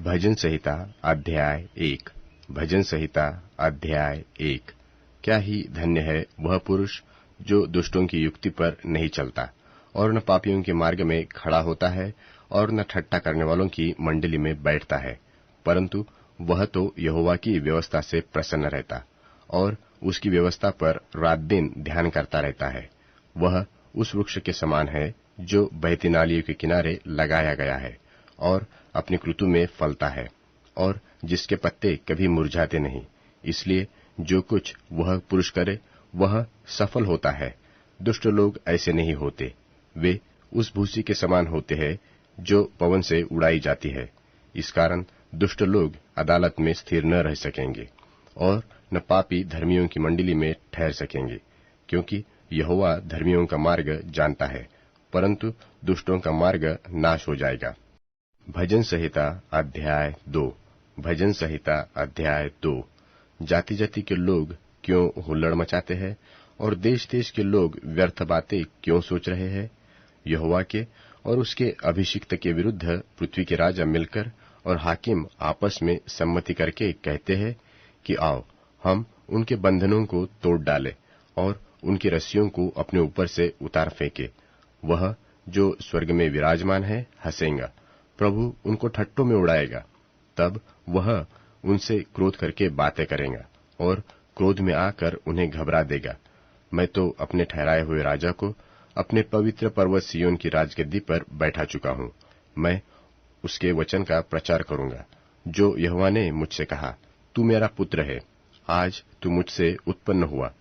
भजन संहिता अध्याय 1। भजन संहिता अध्याय 1। क्या ही धन्य है वह पुरुष जो दुष्टों की युक्ति पर नहीं चलता और न पापियों के मार्ग में खड़ा होता है और न ठट्ठा करने वालों की मंडली में बैठता है, परंतु वह तो यहोवा की व्यवस्था से प्रसन्न रहता और उसकी व्यवस्था पर रात दिन ध्यान करता रहता है। वह उस वृक्ष के समान है जो बहती नालियों के किनारे लगाया गया है और अपनी ऋतु में फलता है और जिसके पत्ते कभी मुरझाते नहीं। इसलिए जो कुछ वह पुरुष करे वह सफल होता है। दुष्ट लोग ऐसे नहीं होते, वे उस भूसी के समान होते हैं जो पवन से उड़ाई जाती है। इस कारण दुष्ट लोग अदालत में स्थिर न रह सकेंगे और न पापी धर्मियों की मंडली में ठहर सकेंगे, क्योंकि यहोवा धर्मियों का मार्ग जानता है, परंतु दुष्टों का मार्ग नाश हो जाएगा। भजन संहिता अध्याय 2। भजन संहिता अध्याय 2। जाति जाति के लोग क्यों हुल्लड़ मचाते हैं और देश देश के लोग व्यर्थ बातें क्यों सोच रहे हैं? यहोवा के और उसके अभिषिक्त के विरुद्ध पृथ्वी के राजा मिलकर और हाकिम आपस में सम्मति करके कहते हैं कि आओ हम उनके बंधनों को तोड़ डालें और उनकी रस्सियों को अपने ऊपर से उतार फेंके। वह जो स्वर्ग में विराजमान है हंसेगा, प्रभु उनको ठट्टों में उड़ाएगा। तब वह उनसे क्रोध करके बातें करेगा और क्रोध में आकर उन्हें घबरा देगा। मैं तो अपने ठहराए हुए राजा को अपने पवित्र पर्वत सिय्योन की राजगद्दी पर बैठा चुका हूँ। मैं उसके वचन का प्रचार करूंगा जो यहोवा ने मुझसे कहा, तू मेरा पुत्र है, आज तू मुझसे उत्पन्न हुआ।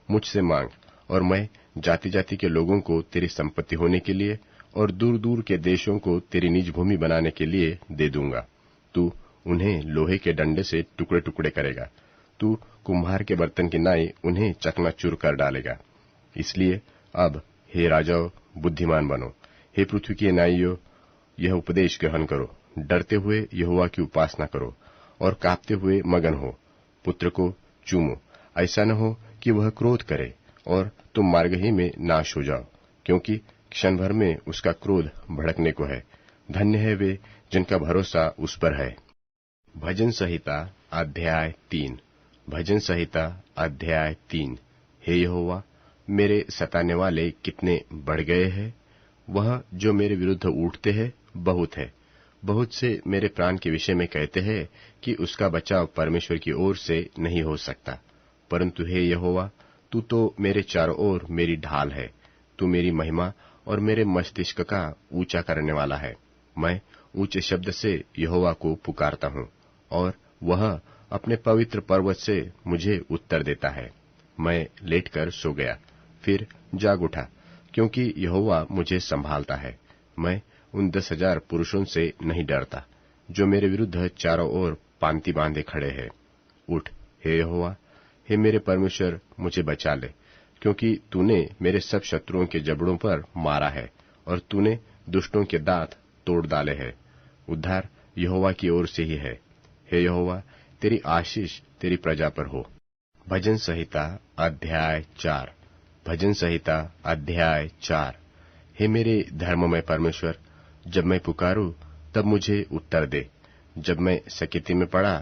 मुझसे मांग और मैं जाति जाति के लोगों को तेरी संपत्ति होने के लिए और दूर दूर के देशों को तेरी निज भूमि बनाने के लिए दे दूंगा। तू उन्हें लोहे के डंडे से टुकड़े टुकड़े करेगा, तू कुम्हार के बर्तन की नाई उन्हें चकनाचूर कर डालेगा। इसलिए अब हे राजाओं बुद्धिमान बनो, हे पृथ्वी के नाइयों यह उपदेश ग्रहण करो। डरते हुए यहोवा की उपासना करो और कांपते हुए मगन हो। पुत्र को चूमो, ऐसा न हो कि वह क्रोध करे और तुम मार्ग ही में नाश हो जाओ, क्योंकि क्षण भर में उसका क्रोध भड़कने को है। धन्य है वे जिनका भरोसा उस पर है। भजन संहिता अध्याय 3। भजन संहिता अध्याय 3। हे यहोवा, मेरे सताने वाले कितने बढ़ गए हैं। वह जो मेरे विरुद्ध उठते हैं बहुत है। बहुत से मेरे प्राण के विषय में कहते हैं कि उसका बचाव परमेश्वर की ओर से नहीं हो सकता। परंतु हे यहोवा, तू तो मेरे चारों ओर मेरी ढाल है। तू मेरी महिमा और मेरे मस्तिष्क का ऊंचा करने वाला है। मैं ऊंचे शब्द से यहोवा को पुकारता हूँ और वह अपने पवित्र पर्वत से मुझे उत्तर देता है। मैं लेटकर सो गया, फिर जाग उठा, क्योंकि यहोवा मुझे संभालता है। मैं उन 10,000 पुरुषों से नहीं डरता जो मेरे विरुद्ध चारों ओर पांति बांधे खड़े हैं। उठ हे यहोवा, हे मेरे परमेश्वर, मुझे बचा ले, क्योंकि तूने मेरे सब शत्रुओं के जबड़ों पर मारा है और तूने दुष्टों के दांत तोड़ डाले हैं। उद्धार यहोवा की ओर से ही है। हे यहोवा, तेरी आशीष तेरी प्रजा पर हो। भजन संहिता अध्याय 4। भजन संहिता अध्याय 4। हे मेरे धर्ममय परमेश्वर, जब मैं पुकारूं तब मुझे उत्तर दे। जब मैं सकेती में पड़ा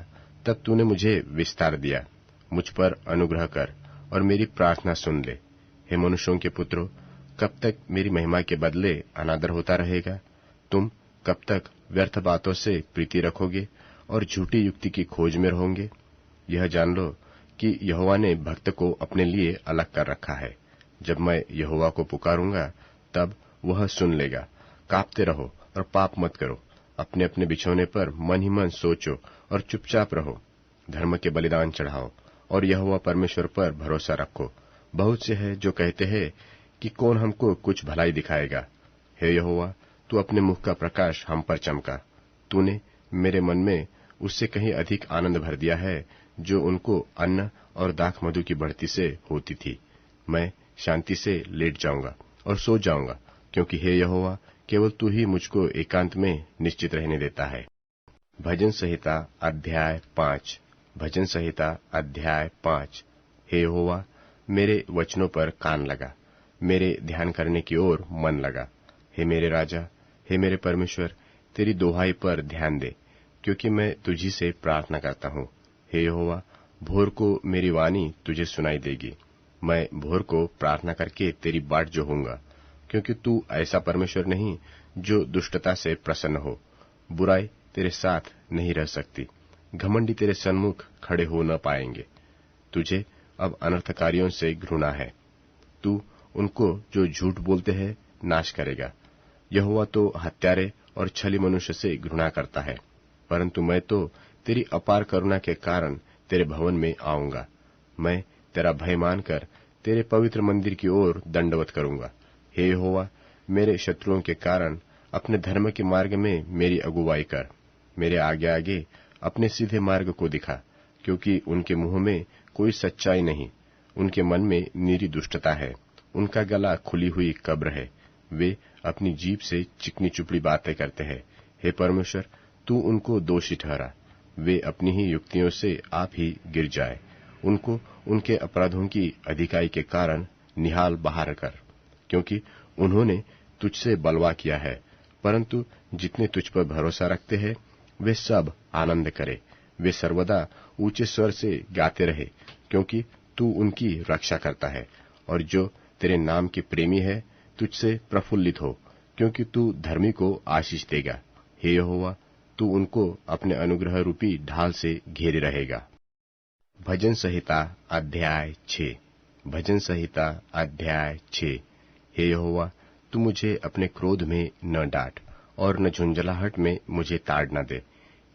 तब तूने मुझे विस्तार दिया। मुझ पर अनुग्रह कर और मेरी प्रार्थना सुन ले। हे मनुष्यों के पुत्रों, कब तक मेरी महिमा के बदले अनादर होता रहेगा? तुम कब तक व्यर्थ बातों से प्रीति रखोगे और झूठी युक्ति की खोज में रहोगे? यह जान लो कि यहोवा ने भक्त को अपने लिए अलग कर रखा है। जब मैं यहोवा को पुकारूंगा तब वह सुन लेगा। कांपते रहो और पाप मत करो। अपने अपने बिछौने पर मन ही मन सोचो और चुपचाप रहो। धर्म के बलिदान चढ़ाओ और यहोवा परमेश्वर पर भरोसा रखो। बहुत से हैं जो कहते हैं कि कौन हमको कुछ भलाई दिखाएगा। हे यहोवा, तू अपने मुख का प्रकाश हम पर चमका। तूने मेरे मन में उससे कहीं अधिक आनंद भर दिया है जो उनको अन्न और दाख मधु की बढ़ती से होती थी। मैं शांति से लेट जाऊंगा और सो जाऊंगा, क्योंकि हे यहोवा, केवल तू ही मुझको एकांत में निश्चित रहने देता है। भजन संहिता अध्याय 5। भजन संहिता अध्याय 5। हे यहोवा, मेरे वचनों पर कान लगा, मेरे ध्यान करने की ओर मन लगा। हे मेरे राजा, हे मेरे परमेश्वर, तेरी दोहाई पर ध्यान दे। क्योंकि मैं तुझी से प्रार्थना करता हूँ। हे यहोवा, भोर को मेरी वाणी तुझे सुनाई देगी। मैं भोर को प्रार्थना करके तेरी बाट जोहूंगा, क्योंकि तू ऐसा परमेश्वर नहीं जो दुष्टता से प्रसन्न हो। बुराई तेरे साथ नहीं रह सकती, घमंडी तेरे सन्मुख खड़े हो न पाएंगे। तुझे अब अनर्थकारियों से घृणा है। तू उनको जो झूठ बोलते हैं नाश करेगा। यहोवा तो हत्यारे और छली मनुष्य से घृणा करता है, परंतु मैं तो तेरी अपार करुणा के कारण तेरे भवन में आऊंगा। मैं तेरा भय मानकर तेरे पवित्र मंदिर की ओर दंडवत करूंगा। हे यहोवा, मेरे शत्रुओं के कारण अपने धर्म के मार्ग में मेरी अगुवाई कर। मेरे आगे आगे अपने सीधे मार्ग को दिखा, क्योंकि उनके मुंह में कोई सच्चाई नहीं, उनके मन में निरी दुष्टता है। उनका गला खुली हुई कब्र है, वे अपनी जीभ से चिकनी चुपड़ी बातें करते हैं। हे परमेश्वर, तू उनको दोषी ठहरा, वे अपनी ही युक्तियों से आप ही गिर जाए। उनको उनके अपराधों की अधिकाई के कारण निहाल बाहर कर, क्योंकि उन्होंने तुझसे बलवा किया है। परंतु जितने तुझ पर भरोसा रखते हैं वे सब आनंद करे। वे सर्वदा ऊंचे स्वर से गाते रहे, क्योंकि तू उनकी रक्षा करता है। और जो तेरे नाम के प्रेमी है तुझसे प्रफुल्लित हो, क्योंकि तू धर्मी को आशीष देगा। हे यहोवा, तू उनको अपने अनुग्रह रूपी ढाल से घेरे रहेगा। भजन संहिता अध्याय 6। भजन संहिता अध्याय 6। हे यहोवा, तू मुझे अपने क्रोध में न डांट और न झुंझलाहट में मुझे ताड़ न दे।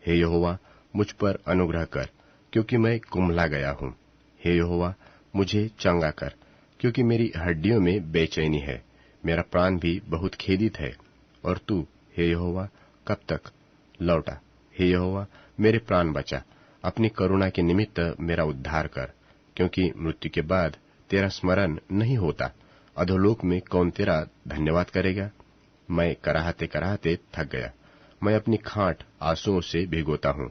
हे यहोवा, मुझ पर अनुग्रह कर, क्योंकि मैं कुम्हला गया हूँ। हे यहोवा, मुझे चंगा कर, क्योंकि मेरी हड्डियों में बेचैनी है। मेरा प्राण भी बहुत खेदित है। और तू, हे यहोवा, कब तक? लौटा। हे यहोवा, मेरे प्राण बचा। अपनी करुणा के निमित्त मेरा उद्धार कर, क्योंकि मृत्यु के बाद तेरा स्मरण नहीं होता। अधोलोक में कौन तेरा धन्यवाद करेगा? मैं कराहते कराहते थक गया। मैं अपनी खाट आंसुओं से भिगोता हूँ।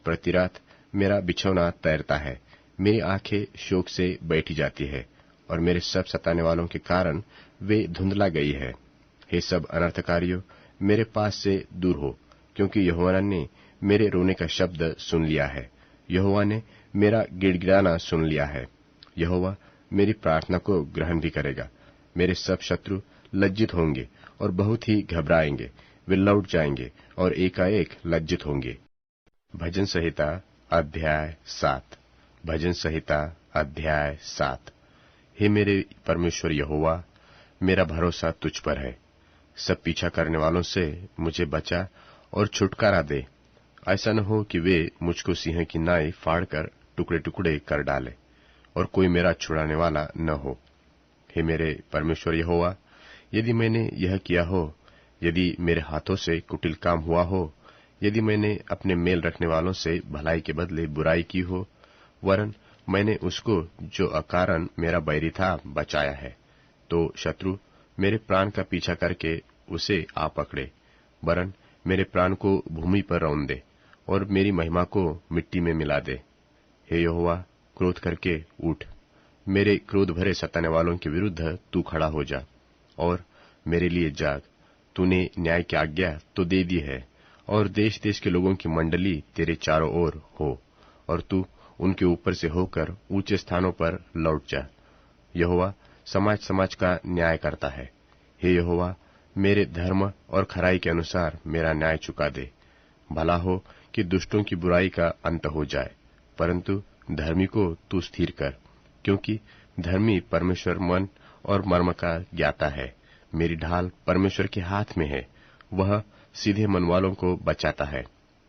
प्रति रात मेरा बिछौना तैरता है। मेरी आंखें शोक से बैठी जाती है, और मेरे सब सताने वालों के कारण वे धुंधला गई है। हे सब अनर्थकारियों, मेरे पास से दूर हो, क्योंकि यहोवा ने मेरे रोने का शब्द सुन लिया है। यहोवा ने मेरा गिड़गिड़ाना सुन लिया है। यहोवा मेरी प्रार्थना को ग्रहण भी करेगा। मेरे सब शत्रु लज्जित होंगे और बहुत ही घबराएंगे। वे लौट जाएंगे और एकाएक लज्जित होंगे। भजन संहिता अध्याय 7। भजन संहिता अध्याय 7। हे मेरे परमेश्वर यहोवा, मेरा भरोसा तुझ पर है। सब पीछा करने वालों से मुझे बचा और छुटकारा दे। ऐसा न हो कि वे मुझको सिंह की नाई फाड़कर टुकड़े टुकड़े कर डाले और कोई मेरा छुड़ाने वाला न हो। हे मेरे परमेश्वर यहोवा, यदि मैंने यह किया हो, यदि मेरे हाथों से कुटिल काम हुआ हो, यदि मैंने अपने मेल रखने वालों से भलाई के बदले बुराई की हो, वरन मैंने उसको जो अकारण मेरा बैरी था बचाया है, तो शत्रु मेरे प्राण का पीछा करके उसे आ पकड़े, वरन मेरे प्राण को भूमि पर रौंद दे और मेरी महिमा को मिट्टी में मिला दे। हे यहोवा, क्रोध करके उठ। मेरे क्रोध भरे सताने वालों के विरुद्ध तू खड़ा हो जा और मेरे लिए जाग। तूने न्याय की आज्ञा तो दे दी है, और देश देश के लोगों की मंडली तेरे चारों ओर हो, और तू उनके ऊपर से होकर ऊंचे स्थानों पर लौट जा। यहोवा समाज समाज का न्याय करता है। हे यहोवा, मेरे धर्म और खराई के अनुसार मेरा न्याय चुका दे। भला हो कि दुष्टों की बुराई का अंत हो जाए, परंतु धर्मी को तू स्थिर कर, क्योंकि धर्मी परमेश्वर मन और मर्म का ज्ञाता है। मेरी ढाल परमेश्वर के हाथ में है, वह सीधे मन वालों को बचाता है।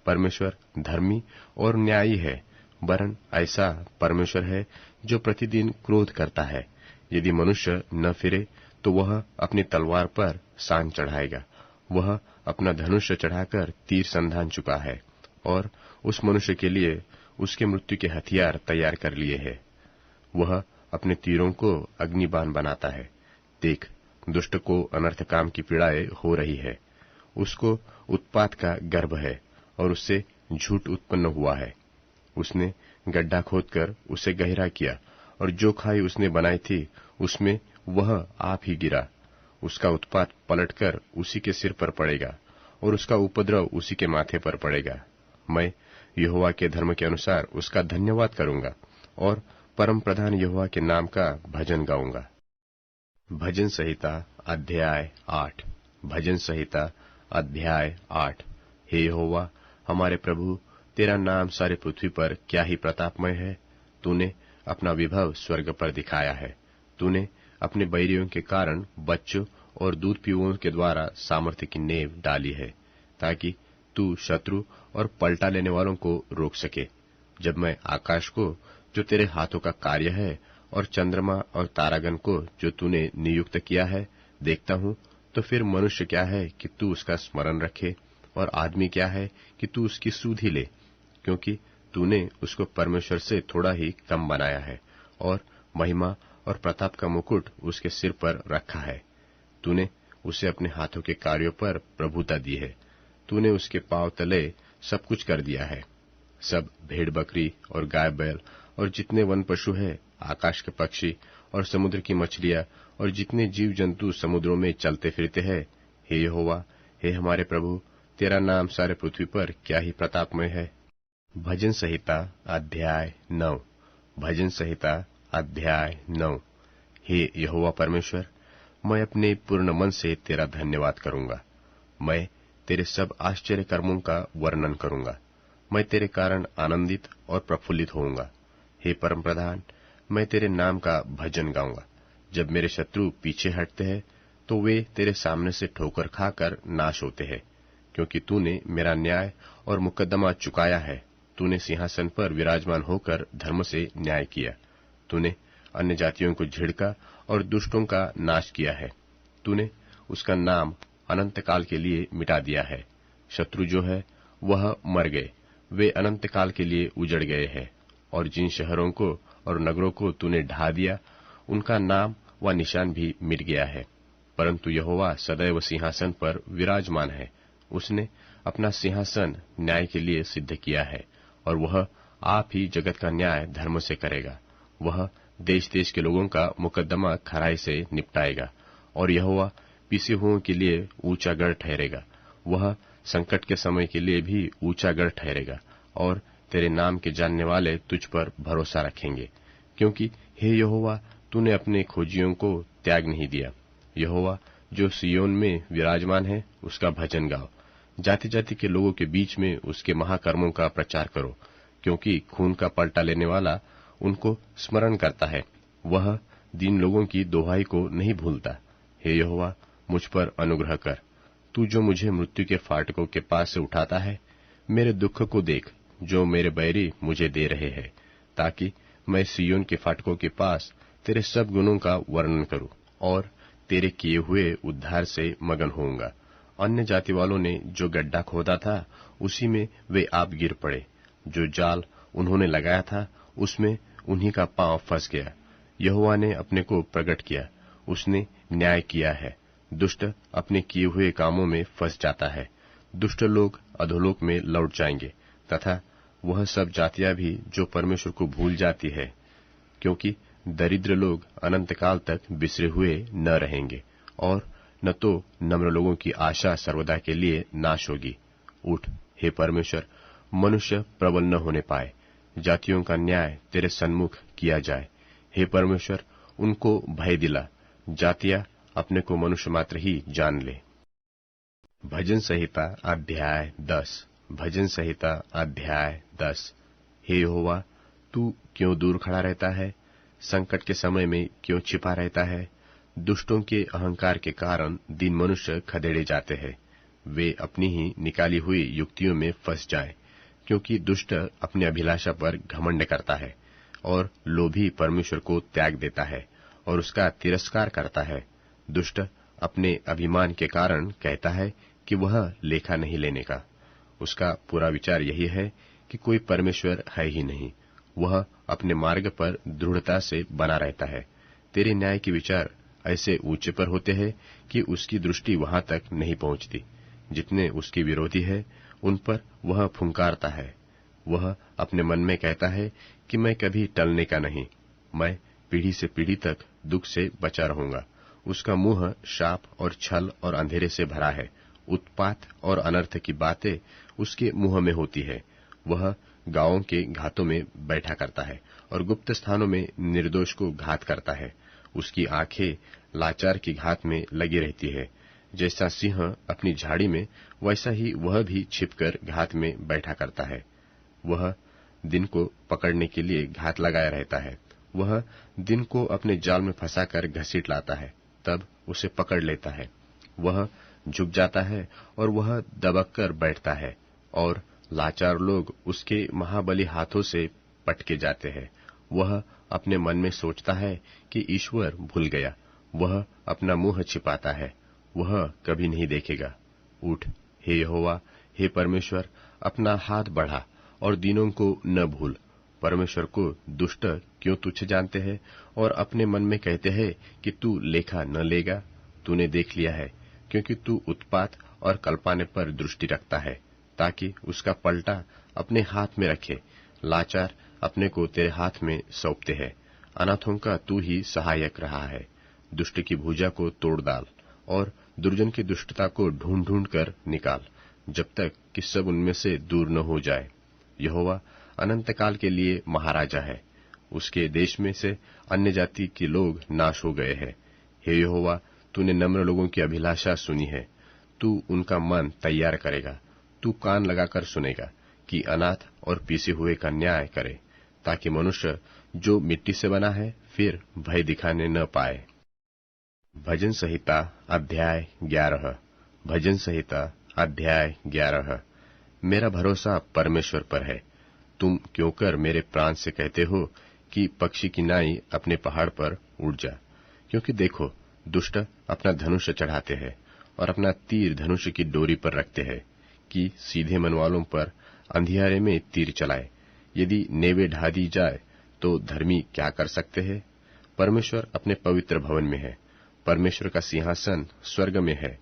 परमेश्वर धर्मी और न्यायी है, वरन ऐसा परमेश्वर है जो प्रतिदिन क्रोध करता है। यदि मनुष्य न फिरे तो वह अपनी तलवार पर सान चढ़ाएगा। वह अपना धनुष चढ़ाकर तीर संधान चुका है, और उस मनुष्य के लिए उसके मृत्यु के हथियार तैयार कर लिए है। वह अपने तीरों को अग्निबाण बनाता है। देख, दुष्ट को अनर्थ काम की पीड़ाएं हो रही है। उसको उत्पात का गर्भ है, और उससे झूठ उत्पन्न हुआ है। उसने गड्ढा खोदकर उसे गहरा किया, और जो खाई उसने बनाई थी उसमें वह आप ही गिरा। उसका उत्पात पलटकर उसी के सिर पर पड़ेगा, और उसका उपद्रव उसी के माथे पर पड़ेगा। मैं यहोवा के धर्म के अनुसार उसका धन्यवाद करूंगा और परम प्रधान यहोवा के नाम का भजन गाऊंगा। भजन संहिता अध्याय 8। भजन संहिता अध्याय 8। हे यहोवा हमारे प्रभु, तेरा नाम सारे पृथ्वी पर क्या ही प्रतापमय है। तूने अपना विभव स्वर्ग पर दिखाया है। तूने अपने बैरियों के कारण बच्चों और दूध पीवों के द्वारा सामर्थ्य की नींव डाली है, ताकि तू शत्रु और पलटा लेने वालों को रोक सके। जब मैं आकाश को, जो तेरे हाथों का कार्य है, और चंद्रमा और तारागण को, जो तूने नियुक्त किया है, देखता हूँ, तो फिर मनुष्य क्या है कि तू उसका स्मरण रखे, और आदमी क्या है कि तू उसकी सुधि ले, क्योंकि तूने उसको परमेश्वर से थोड़ा ही कम बनाया है, और महिमा और प्रताप का मुकुट उसके सिर पर रखा है। तूने उसे अपने हाथों के कार्यों पर प्रभुता दी है। तूने उसके पांव तले सब कुछ कर दिया है। सब भेड़ बकरी और गाय बैल और जितने वन पशु है, आकाश के पक्षी और समुद्र की मछलियां और जितने जीव जंतु समुद्रों में चलते फिरते हैं, हे यहोवा, हे हमारे प्रभु, तेरा नाम सारे पृथ्वी पर क्या ही प्रतापमय है। भजन संहिता अध्याय 9। भजन संहिता अध्याय 9। हे यहोवा परमेश्वर, मैं अपने पूर्ण मन से तेरा धन्यवाद करूंगा। मैं तेरे सब आश्चर्य कर्मों का वर्णन करूंगा। मैं तेरे कारण आनंदित और प्रफुल्लित होऊंगा। हे परम प्रधान, मैं तेरे नाम का भजन गाऊंगा। जब मेरे शत्रु पीछे हटते हैं, तो वे तेरे सामने से ठोकर खाकर नाश होते हैं, क्योंकि तूने मेरा न्याय और मुकद्दमा चुकाया है। तूने सिंहासन पर विराजमान होकर धर्म से न्याय किया। तूने अन्य जातियों को झिड़का और दुष्टों का नाश किया है। तूने उसका नाम अनंत काल के लिए मिटा दिया है। शत्रु जो है वह मर गए, वे अनंत काल के लिए उजड़ गए हैं। और जिन शहरों को और नगरों को तूने ढा दिया, उनका नाम व निशान भी मिट गया है। परंतु यहोवा सदैव सिंहासन पर विराजमान है। उसने अपना सिंहासन न्याय के लिए सिद्ध किया है, और वह आप ही जगत का न्याय धर्म से करेगा। वह देश देश के लोगों का मुकद्दमा खराई से निपटाएगा, और यहोवा पिसे हुओं के लिए ऊंचा गढ़ ठहरेगा। वह संकट के समय के लिए भी ऊंचा गढ़ ठहरेगा, और तेरे नाम के जानने वाले तुझ पर भरोसा रखेंगे, क्योंकि हे यहोवा, तूने अपने खोजियों को त्याग नहीं दिया। यहोवा जो सियोन में विराजमान है, उसका भजन गाओ। जाति जाति के लोगों के बीच में उसके महाकर्मों का प्रचार करो, क्योंकि खून का पलटा लेने वाला उनको स्मरण करता है। वह दीन लोगों की दोहाई को नहीं भूलता। हे यहोवा, मुझ पर अनुग्रह कर। तू जो मुझे मृत्यु के फाटकों के पास से उठाता है, मेरे दुख को देख जो मेरे बैरी मुझे दे रहे हैं, ताकि मैं सियोन के फाटकों के पास तेरे सब गुणों का वर्णन करूं और तेरे किए हुए उद्धार से मगन होऊंगा। अन्य जाति वालों ने जो गड्ढा खोदा था, उसी में वे आप गिर पड़े। जो जाल उन्होंने लगाया था, उसमें उन्हीं का पांव फंस गया। यहोवा ने अपने को प्रकट किया, उसने न्याय किया है। दुष्ट अपने किए हुए कामों में फंस जाता है। दुष्ट लोग अधोलोक में लौट जाएंगे, तथा वह सब जातियां भी जो परमेश्वर को भूल जाती है, क्योंकि दरिद्र लोग अनंत काल तक बिसरे हुए न रहेंगे, और न तो नम्र लोगों की आशा सर्वदा के लिए नाश होगी। उठ हे परमेश्वर, मनुष्य प्रबल न होने पाए। जातियों का न्याय तेरे सन्मुख किया जाए। हे परमेश्वर, उनको भय दिला। जातियां अपने को मनुष्य मात्र ही जान ले। भजन संहिता अध्याय 10। भजन संहिता अध्याय 10। हे यहोवा, तू क्यों दूर खड़ा रहता है? संकट के समय में क्यों छिपा रहता है? दुष्टों के अहंकार के कारण दीन मनुष्य खदेड़े जाते हैं। वे अपनी ही निकाली हुई युक्तियों में फंस जाएं, क्योंकि दुष्ट अपनी अभिलाषा पर घमंड करता है, और लोभी परमेश्वर को त्याग देता है और उसका तिरस्कार करता है। दुष्ट अपने अभिमान के कारण कहता है कि वह लेखा नहीं लेने का। उसका पूरा विचार यही है कि कोई परमेश्वर है ही नहीं। वह अपने मार्ग पर दृढ़ता से बना रहता है। तेरे न्याय के विचार ऐसे ऊंचे पर होते हैं कि उसकी दृष्टि वहां तक नहीं पहुंचती। जितने उसके विरोधी है, उन पर वह फुंकारता है। वह अपने मन में कहता है कि मैं कभी टलने का नहीं, मैं पीढ़ी से पीढ़ी तक दुख से बचा रहूंगा। उसका मुंह शाप और छल और अंधेरे से भरा है। उत्पात और अनर्थ की बातें उसके मुंह में होती है। वह गांवों के घातों में बैठा करता है और गुप्त स्थानों में निर्दोष को घात करता है। उसकी आंखें लाचार की घात में लगी रहती है। जैसा सिंह अपनी झाड़ी में, वैसा ही वह भी छिपकर घात में बैठा करता है। वह दिन को पकड़ने के लिए घात लगाया रहता है। वह दिन को अपने जाल में फंसाकर घसीट लाता है, तब उसे पकड़ लेता है। वह झुक जाता है और वह दबक कर बैठता है, और लाचार लोग उसके महाबली हाथों से पटके जाते हैं। वह अपने मन में सोचता है कि ईश्वर भूल गया। वह अपना मुंह छिपाता है, वह कभी नहीं देखेगा। उठ हे यहोवा, हे परमेश्वर, अपना हाथ बढ़ा और दीनों को न भूल। परमेश्वर को दुष्ट क्यों तुच्छ जानते हैं और अपने मन में कहते हैं कि तू लेखा न लेगा। तूने देख लिया है, क्योंकि तू उत्पात और कल्पाने पर दृष्टि रखता है, ताकि उसका पलटा अपने हाथ में रखे। लाचार अपने को तेरे हाथ में सौंपते हैं। अनाथों का तू ही सहायक रहा है। दुष्ट की भुजा को तोड़ डाल और दुर्जन की दुष्टता को ढूंढ ढूंढ कर निकाल, जब तक कि सब उनमें से दूर न हो जाए। यहोवा अनंत काल के लिए महाराजा है। उसके देश में से अन्य जाति के लोग नाश हो गए हैं। हे यहोवा, तूने नम्र लोगों की अभिलाषा सुनी है। तू उनका मन तैयार करेगा। तू कान लगाकर सुनेगा कि अनाथ और पीसे हुए का न्याय करे, ताकि मनुष्य जो मिट्टी से बना है फिर भय दिखाने न पाए। भजन संहिता अध्याय 11। भजन संहिता अध्याय 11। मेरा भरोसा परमेश्वर पर है। तुम क्यों कर मेरे प्राण से कहते हो कि पक्षी की नाई अपने पहाड़ पर उड़ जा। क्योंकि देखो, दुष्ट अपना धनुष चढ़ाते हैं और अपना तीर धनुष की डोरी पर रखते हैं, कि सीधे मन वालों पर अंधियारे में तीर चलाए। यदि नेवे ढा दी जाए तो धर्मी क्या कर सकते हैं। परमेश्वर अपने पवित्र भवन में है। परमेश्वर का सिंहासन स्वर्ग में है।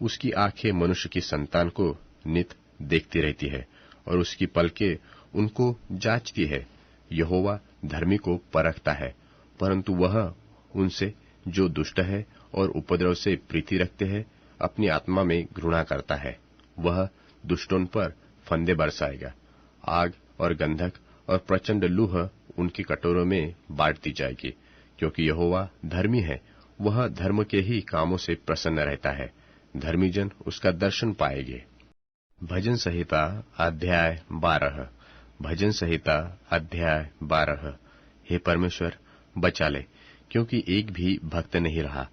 उसकी आंखें मनुष्य की संतान को नित देखती रहती है और उसकी पलकें उनको जांचती है। यहोवा धर्मी को परखता है, परंतु वह उनसे जो दुष्ट है और उपद्रव से प्रीति रखते हैं अपनी आत्मा में घृणा करता है। वह दुष्टों पर फंदे बरसाएगा। आग और गंधक और प्रचंड लूह उनकी कटोरों में बांटती जाएगी। क्योंकि यहोवा धर्मी है, वह धर्म के ही कामों से प्रसन्न रहता है। धर्मी जन उसका दर्शन पाएंगे। भजन संहिता अध्याय 12। भजन संहिता अध्याय 12। हे परमेश्वर, बचा ले, क्योंकि एक भी भक्त नहीं रहा।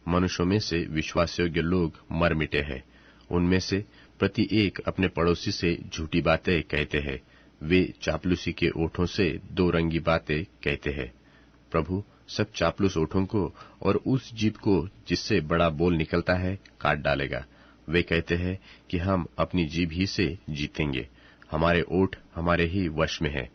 मनुष्यों में से विश्वास योग्य लोग मर मिटे हैं। उनमें से प्रति एक अपने पड़ोसी से झूठी बातें कहते हैं। वे चापलूसी के ओठों से दो रंगी बातें कहते हैं। प्रभु सब चापलूस ओठों को और उस जीभ को जिससे बड़ा बोल निकलता है काट डालेगा। वे कहते हैं कि हम अपनी जीभ ही से जीतेंगे। हमारे ओठ हमारे ही वश में है।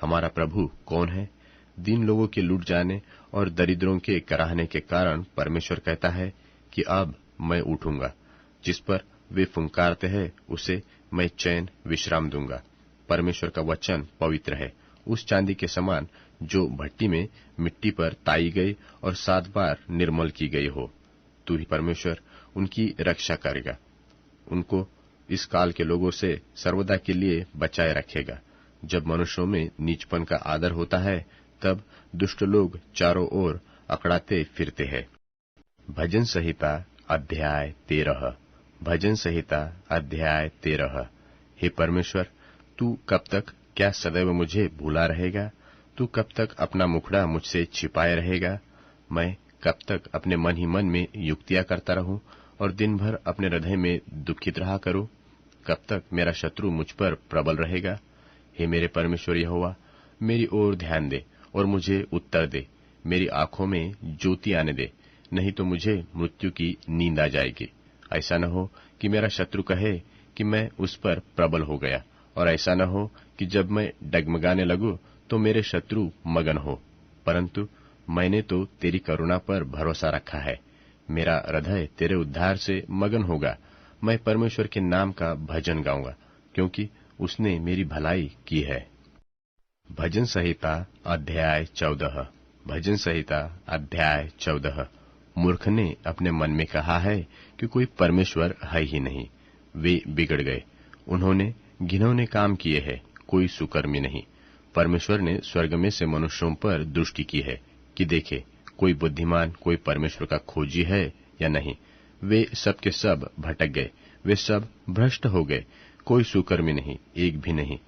हमारा प्रभु कौन है? दीन लोगों के लूट जाने और दरिद्रों के कराहने के कारण परमेश्वर कहता है कि अब मैं उठूंगा। जिस पर वे फुंकारते हैं उसे मैं चैन विश्राम दूंगा। परमेश्वर का वचन पवित्र है, उस चांदी के समान जो भट्टी में मिट्टी पर ताई गई और 7 बार निर्मल की गई हो। तू ही परमेश्वर उनकी रक्षा करेगा। उनको इस काल के लोगों से सर्वदा के लिए बचाए रखेगा। जब मनुष्यों में नीचपन का आदर होता है, तब दुष्ट लोग चारों ओर अकड़ाते फिरते हैं। भजन संहिता अध्याय 13। भजन संहिता अध्याय 13। हे परमेश्वर, तू कब तक क्या सदैव मुझे भूला रहेगा? तू कब तक अपना मुखड़ा मुझसे छिपाए रहेगा? मैं कब तक अपने मन ही मन में युक्तियां करता रहूं और दिन भर अपने हृदय में दुखित रहा करूं? कब तक मेरा शत्रु मुझ पर प्रबल रहेगा? हे मेरे परमेश्वर यहोवा, मेरी ओर ध्यान दे और मुझे उत्तर दे। मेरी आंखों में ज्योति आने दे, नहीं तो मुझे मृत्यु की नींद आ जाएगी। ऐसा न हो कि मेरा शत्रु कहे कि मैं उस पर प्रबल हो गया, और ऐसा न हो कि जब मैं डगमगाने लगूं तो मेरे शत्रु मगन हो। परंतु मैंने तो तेरी करुणा पर भरोसा रखा है। मेरा हृदय तेरे उद्धार से मगन होगा। मैं परमेश्वर के नाम का भजन गाऊंगा, क्योंकि उसने मेरी भलाई की है। भजन संहिता अध्याय 14। भजन संहिता अध्याय 14। मूर्ख ने अपने मन में कहा है कि कोई परमेश्वर है ही नहीं। वे बिगड़ गए, उन्होंने घिनौने काम किए हैं, कोई सुकर्मी नहीं। परमेश्वर ने स्वर्ग में से मनुष्यों पर दृष्टि की है कि देखे कोई बुद्धिमान, कोई परमेश्वर का खोजी है या नहीं। वे सब के सब भटक गए, वे सब भ्रष्ट हो गए, कोई सुकर्मी नहीं, एक भी नहीं।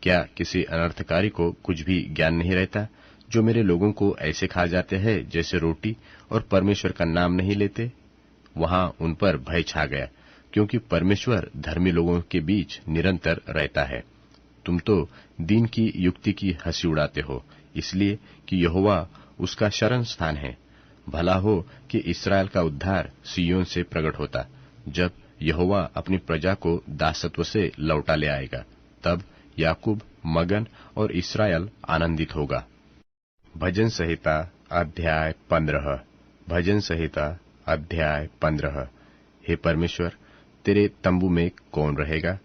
क्या किसी अनर्थकारी को कुछ भी ज्ञान नहीं रहता? जो मेरे लोगों को ऐसे खा जाते हैं जैसे रोटी, और परमेश्वर का नाम नहीं लेते। वहां उन पर भय छा गया, क्योंकि परमेश्वर धर्मी लोगों के बीच निरंतर रहता है। तुम तो दीन की युक्ति की हंसी उड़ाते हो, इसलिए कि यहोवा उसका शरण स्थान है। भला हो कि इस्राएल का उद्धार सिय्योन से प्रकट होता। जब यहोवा अपनी प्रजा को दासत्व से लौटा ले आएगा, तब याकूब मगन और इस्राएल आनंदित होगा। भजन संहिता अध्याय 15। भजन संहिता अध्याय 15। हे परमेश्वर, तेरे तंबू में कौन रहेगा?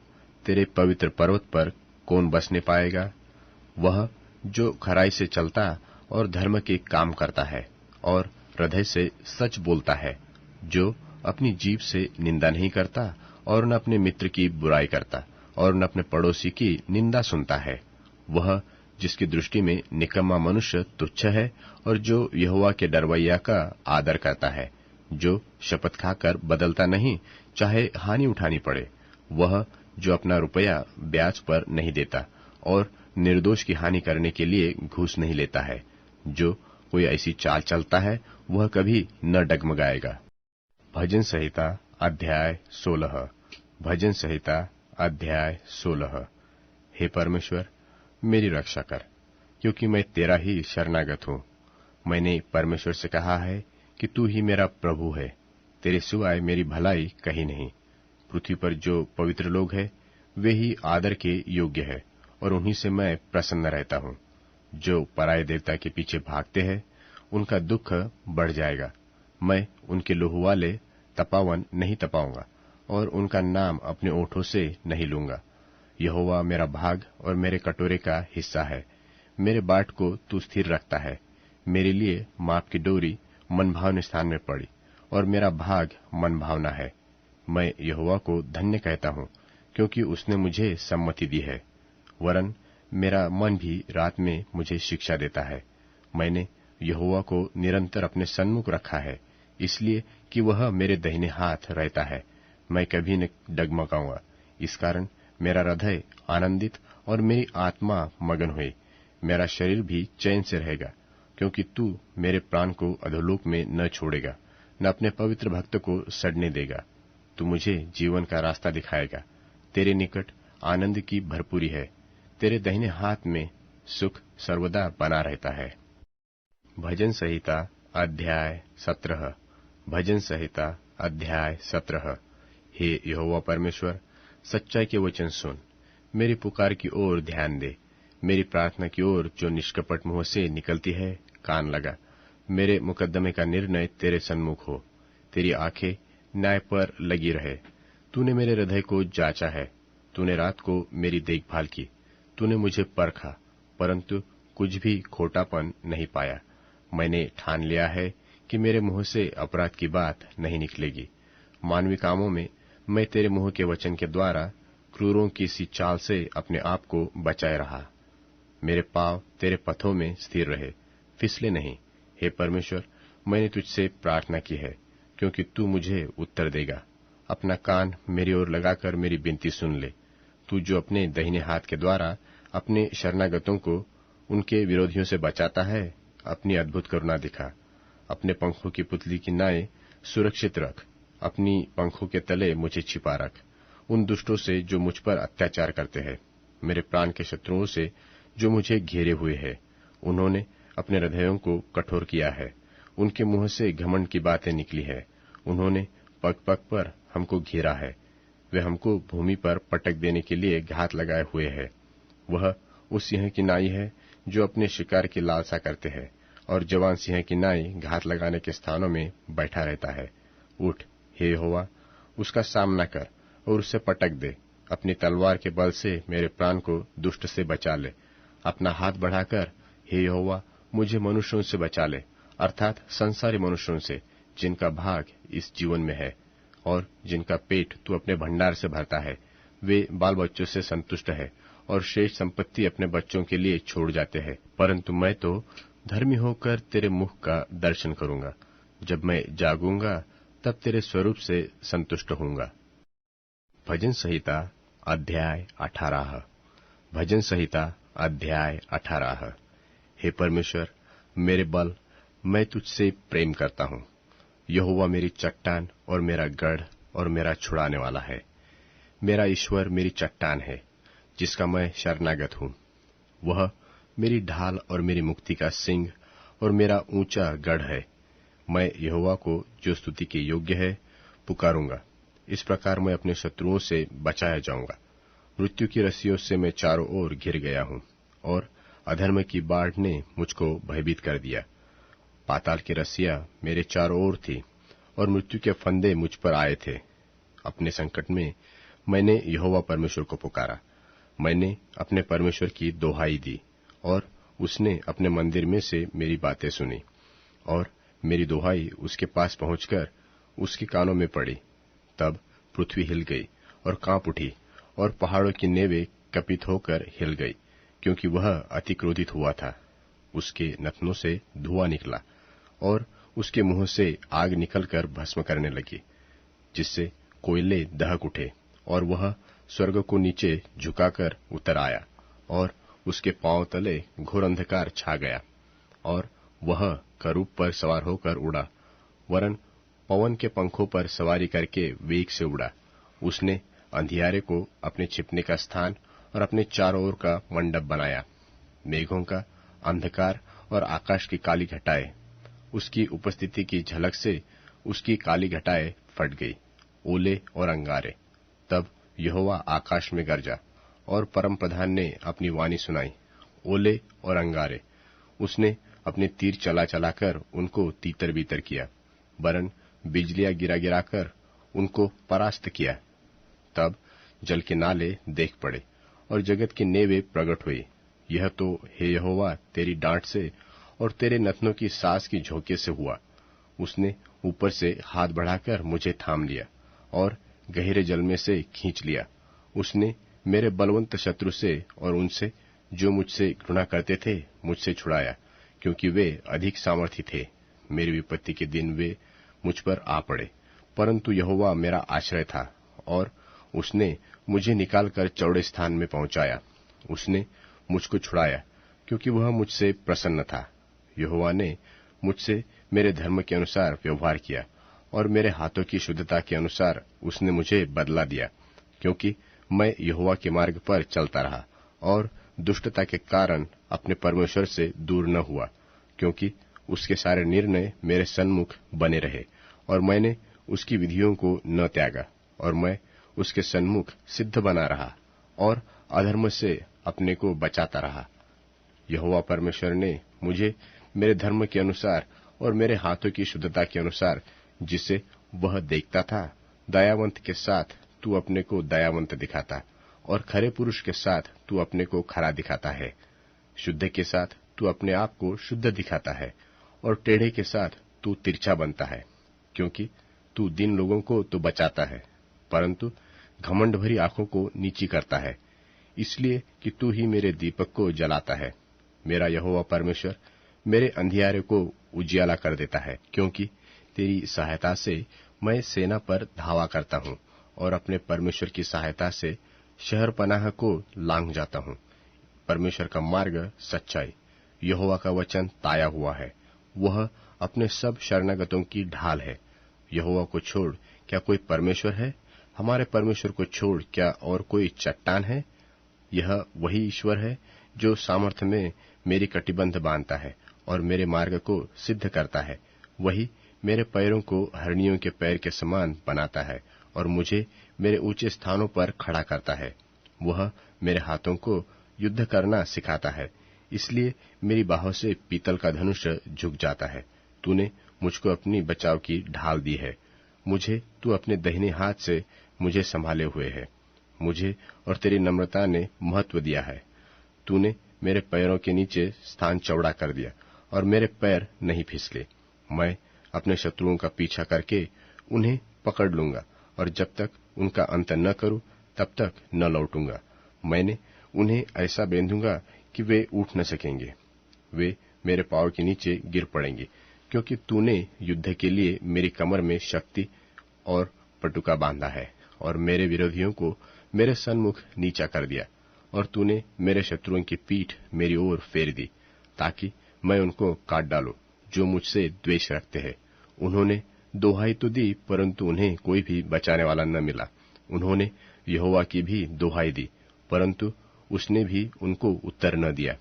तेरे पवित्र पर्वत पर कौन बसने पाएगा? वह जो खराई से चलता और धर्म के काम करता है और हृदय से सच बोलता है, जो अपनी जीभ से निंदा नहीं करता और न अपने मित्र की बुराई करता और न अपने पड़ोसी की निंदा सुनता है। वह जिसकी दृष्टि में निकम्मा मनुष्य तुच्छ है और जो यहोवा के डरवैया का आदर करता है, जो शपथ खाकर बदलता नहीं, चाहे हानि उठानी पड़े। वह जो अपना रुपया ब्याज पर नहीं देता और निर्दोष की हानि करने के लिए घूस नहीं लेता है। जो कोई ऐसी चाल चलता है, वह कभी न डगमगाएगा। भजन संहिता अध्याय 16। भजन संहिता अध्याय 16। हे परमेश्वर, मेरी रक्षा कर, क्योंकि मैं तेरा ही शरणागत हूँ। मैंने परमेश्वर से कहा है कि तू ही मेरा प्रभु है, तेरे सिवाय मेरी भलाई कहीं नहीं। पृथ्वी पर जो पवित्र लोग हैं, वे ही आदर के योग्य है, और उन्हीं से मैं प्रसन्न रहता हूँ। जो पराये देवता के पीछे भागते हैं, उनका दुख बढ़ जाएगा। मैं उनके लहू वाले तपावन नहीं तपाऊंगा और उनका नाम अपने ओठों से नहीं लूंगा। यहोवा मेरा भाग और मेरे कटोरे का हिस्सा है। मेरे बाट को तू स्थिर रखता है। मेरे लिए माप की डोरी मनभावने स्थान में पड़ी, और मेरा भाग मनभावना है। मैं यहोवा को धन्य कहता हूँ, क्योंकि उसने मुझे सम्मति दी है। वरन मेरा मन भी रात में मुझे शिक्षा देता है। मैंने यहोवा को निरंतर अपने सन्मुख रखा है, इसलिए कि वह मेरे दाहिने हाथ रहता है। मैं कभी न डगमगाऊंगा। इस कारण मेरा हृदय आनंदित और मेरी आत्मा मगन हुई। मेरा शरीर भी चैन से रहेगा, क्योंकि तू मेरे प्राण को अधोलोक में न छोड़ेगा, न अपने पवित्र भक्त को सड़ने देगा। तू मुझे जीवन का रास्ता दिखाएगा। तेरे निकट आनंद की भरपूरी है, तेरे दाहिने हाथ में सुख सर्वदा बना रहता है। भजन संहिता अध्याय 17। भजन संहिता अध्याय 17। हे यहोवा परमेश्वर, सच्चाई के वचन सुन, मेरी पुकार की ओर ध्यान दे। मेरी प्रार्थना की ओर जो निष्कपट मुंह से निकलती है, कान लगा। मेरे मुकदमे का निर्णय तेरे सन्मुख हो। तेरी आंखें न्याय पर लगी रहे। तूने मेरे हृदय को जांचा है, तूने रात को मेरी देखभाल की। तूने मुझे परखा, परंतु कुछ भी खोटापन नहीं पाया। मैंने ठान लिया है कि मेरे मुंह से अपराध की बात नहीं निकलेगी। मानवी कामों में मैं तेरे मुंह के वचन के द्वारा क्रूरों की सी चाल से अपने आप को बचाए रहा। मेरे पांव तेरे पथों में स्थिर रहे, फिसले नहीं। हे परमेश्वर, मैंने तुझसे प्रार्थना की है, क्योंकि तू मुझे उत्तर देगा। अपना कान मेरी ओर लगाकर मेरी विनती सुन ले। तू जो अपने दाहिने हाथ के द्वारा अपने शरणागतों को उनके विरोधियों से बचाता है, अपनी अद्भुत करुणा दिखा। अपने पंखों की पुतली की नाई सुरक्षित रख। अपनी पंखों के तले मुझे छिपा रख, उन दुष्टों से जो मुझ पर अत्याचार करते हैं, मेरे प्राण के शत्रुओं से जो मुझे घेरे हुए हैं। उन्होंने अपने हृदयों को कठोर किया है, उनके मुंह से घमंड की बातें निकली है। उन्होंने पग पग पर हमको घेरा है। वे हमको भूमि पर पटक देने के लिए घात लगाए हुए है। वह उस सिंह की नाई है जो अपने शिकार की लालसा करते हैं, और जवान सिंह की नाई घात लगाने के स्थानों में बैठा रहता है। उठ, हे यहोवा, उसका सामना कर और उससे पटक दे। अपनी तलवार के बल से मेरे प्राण को दुष्ट से बचा ले। अपना हाथ बढ़ाकर, हे यहोवा, मुझे मनुष्यों से बचा ले, अर्थात संसारी मनुष्यों से, जिनका भाग इस जीवन में है और जिनका पेट तू अपने भंडार से भरता है। वे बाल बच्चों से संतुष्ट है और शेष संपत्ति अपने बच्चों के लिए छोड़ जाते हैं, परंतु मैं तो धर्मी होकर तेरे मुख का दर्शन करूंगा। जब मैं जागूंगा तब तेरे स्वरूप से संतुष्ट होऊंगा। भजन संहिता अध्याय 18। भजन संहिता अध्याय 18। हे परमेश्वर मेरे बल, मैं तुझसे प्रेम करता हूँ। यहोवा मेरी चट्टान और मेरा गढ़ और मेरा छुड़ाने वाला है। मेरा ईश्वर मेरी चट्टान है, जिसका मैं शरणागत हूँ। वह मेरी ढाल और मेरी मुक्ति का सिंह और मेरा ऊंचा गढ़ है। मैं यहोवा को, जो स्तुति के योग्य है, पुकारूंगा। इस प्रकार मैं अपने शत्रुओं से बचाया जाऊंगा। मृत्यु की रस्सियों से मैं चारों ओर घिर गया हूँ, और अधर्म की बाढ़ ने मुझको भयभीत कर दिया। पाताल की रस्सियां मेरे चारों ओर थी, और मृत्यु के फंदे मुझ पर आए थे। अपने संकट में मैंने यहोवा परमेश्वर को पुकारा। मैंने अपने परमेश्वर की दोहाई दी, और उसने अपने मंदिर में से मेरी बातें सुनी। और मेरी दोहाई उसके पास पहुंचकर उसके कानों में पड़ी। तब पृथ्वी हिल गई और कांप उठी, और पहाड़ों की नेवें कपित होकर हिल गई, क्योंकि वह अति क्रोधित हुआ था। उसके नथनों से धुआं निकला, और उसके मुंह से आग निकलकर भस्म करने लगी, जिससे कोयले दहक उठे। और वह स्वर्ग को नीचे झुकाकर उतर आया, और उसके पांव तले घोर अंधकार छा गया। और वह करूब पर सवार होकर उड़ा, वरन पवन के पंखों पर सवारी करके वेग से उड़ा। उसने अंधियारे को अपने छिपने का स्थान और अपने चारों ओर का मंडप बनाया। मेघों का अंधकार और आकाश की काली घटाएं, उसकी उपस्थिति की झलक से उसकी काली घटाएं फट गई, ओले और अंगारे। तब यहोवा आकाश में गरजा, और परम प्रधान ने अपनी वाणी सुनाई। ओले और अंगारे। उसने अपने तीर चला चलाकर उनको तीतर बीतर किया, वरन बिजलियां गिरा गिराकर उनको परास्त किया। तब जल के नाले देख पड़े, और जगत की नेवें प्रकट हुई। यह तो हे यहोवा तेरी डांट से और तेरे नथनों की सास की झोंके से हुआ। उसने ऊपर से हाथ बढ़ाकर मुझे थाम लिया, और गहरे जल में से खींच लिया। उसने मेरे बलवंत शत्रु से और उनसे जो मुझसे घृणा करते थे मुझसे छुड़ाया, क्योंकि वे अधिक सामर्थी थे। मेरी विपत्ति के दिन वे मुझ पर आ पड़े, परंतु यहोवा मेरा आश्रय था, और उसने मुझे निकालकर चौड़े स्थान में पहुंचाया। उसने मुझको छुड़ाया, क्योंकि वह मुझसे प्रसन्न था। यहोवा ने मुझसे मेरे धर्म के अनुसार व्यवहार किया, और मेरे हाथों की शुद्धता के अनुसार उसने मुझे बदला दिया, क्योंकि मैं यहोवा के मार्ग पर चलता रहा, और दुष्टता के कारण अपने परमेश्वर से दूर न हुआ, क्योंकि उसके सारे निर्णय मेरे सन्मुख बने रहे, और मैंने उसकी विधियों को न त्यागा। और मैं उसके सन्मुख सिद्ध बना रहा, और अधर्म से अपने को बचाता रहा। यहोवा परमेश्वर ने मुझे मेरे धर्म के अनुसार और मेरे हाथों की शुद्धता के अनुसार, जिसे वह देखता था, दयावंत के साथ तू अपने को दयावंत दिखाता, और खरे पुरुष के साथ तू अपने को खरा दिखाता है। शुद्ध के साथ तू अपने आप को शुद्ध दिखाता है, और टेढ़े के साथ तू तिरछा बनता है, क्योंकि तू दीन लोगों को तो बचाता है, परंतु घमंड भरी आंखों को नीची करता है, इसलिए कि तू ही मेरे दीपक को जलाता है। मेरा यहोवा परमेश्वर मेरे अंधियारे को उजियाला कर देता है, क्योंकि तेरी सहायता से मैं सेना पर धावा करता हूँ, और अपने परमेश्वर की सहायता से शहर पनाह को लांघ जाता हूँ। परमेश्वर का मार्ग सच्चाई, यहोवा का वचन ताया हुआ है। वह अपने सब शरणागतों की ढाल है। यहोवा को छोड़ क्या कोई परमेश्वर है? हमारे परमेश्वर को छोड़ क्या और कोई चट्टान है? यह वही ईश्वर है जो सामर्थ्य में मेरी कटिबंध बांधता है और मेरे मार्ग को सिद्ध करता है। वही मेरे पैरों को हरणियों के पैर के समान बनाता है और मुझे मेरे ऊंचे स्थानों पर खड़ा करता है। वह मेरे हाथों को युद्ध करना सिखाता है, इसलिए मेरी बाहों से पीतल का धनुष झुक जाता है। तूने मुझको अपनी बचाव की ढाल दी है। मुझे तू अपने दाहिने हाथ से मुझे संभाले हुए है। मुझे और तेरी नम्रता ने महत्व दिया है। तूने मेरे पैरों के नीचे स्थान चौड़ा कर दिया और मेरे पैर नहीं फिसले। मैं अपने शत्रुओं का पीछा करके उन्हें पकड़ लूंगा और जब तक उनका अंत न करूं तब तक न लौटूंगा। मैंने उन्हें ऐसा बेंधूंगा कि वे उठ न सकेंगे। वे मेरे पांव के नीचे गिर पड़ेंगे, क्योंकि तूने युद्ध के लिए मेरी कमर में शक्ति और पटुका बांधा है और मेरे विरोधियों को मेरे सन्मुख नीचा कर दिया। और तूने मेरे शत्रुओं की पीठ मेरी ओर फेर दी, ताकि मैं उनको काट डालूं जो मुझसे द्वेष रखते हैं। उन्होंने दोहाई तो दी, परंतु उन्हें कोई भी बचाने वाला न मिला। उन्होंने यहोवा की भी दोहाई दी, परंतु उसने भी उनको उत्तर न दिया।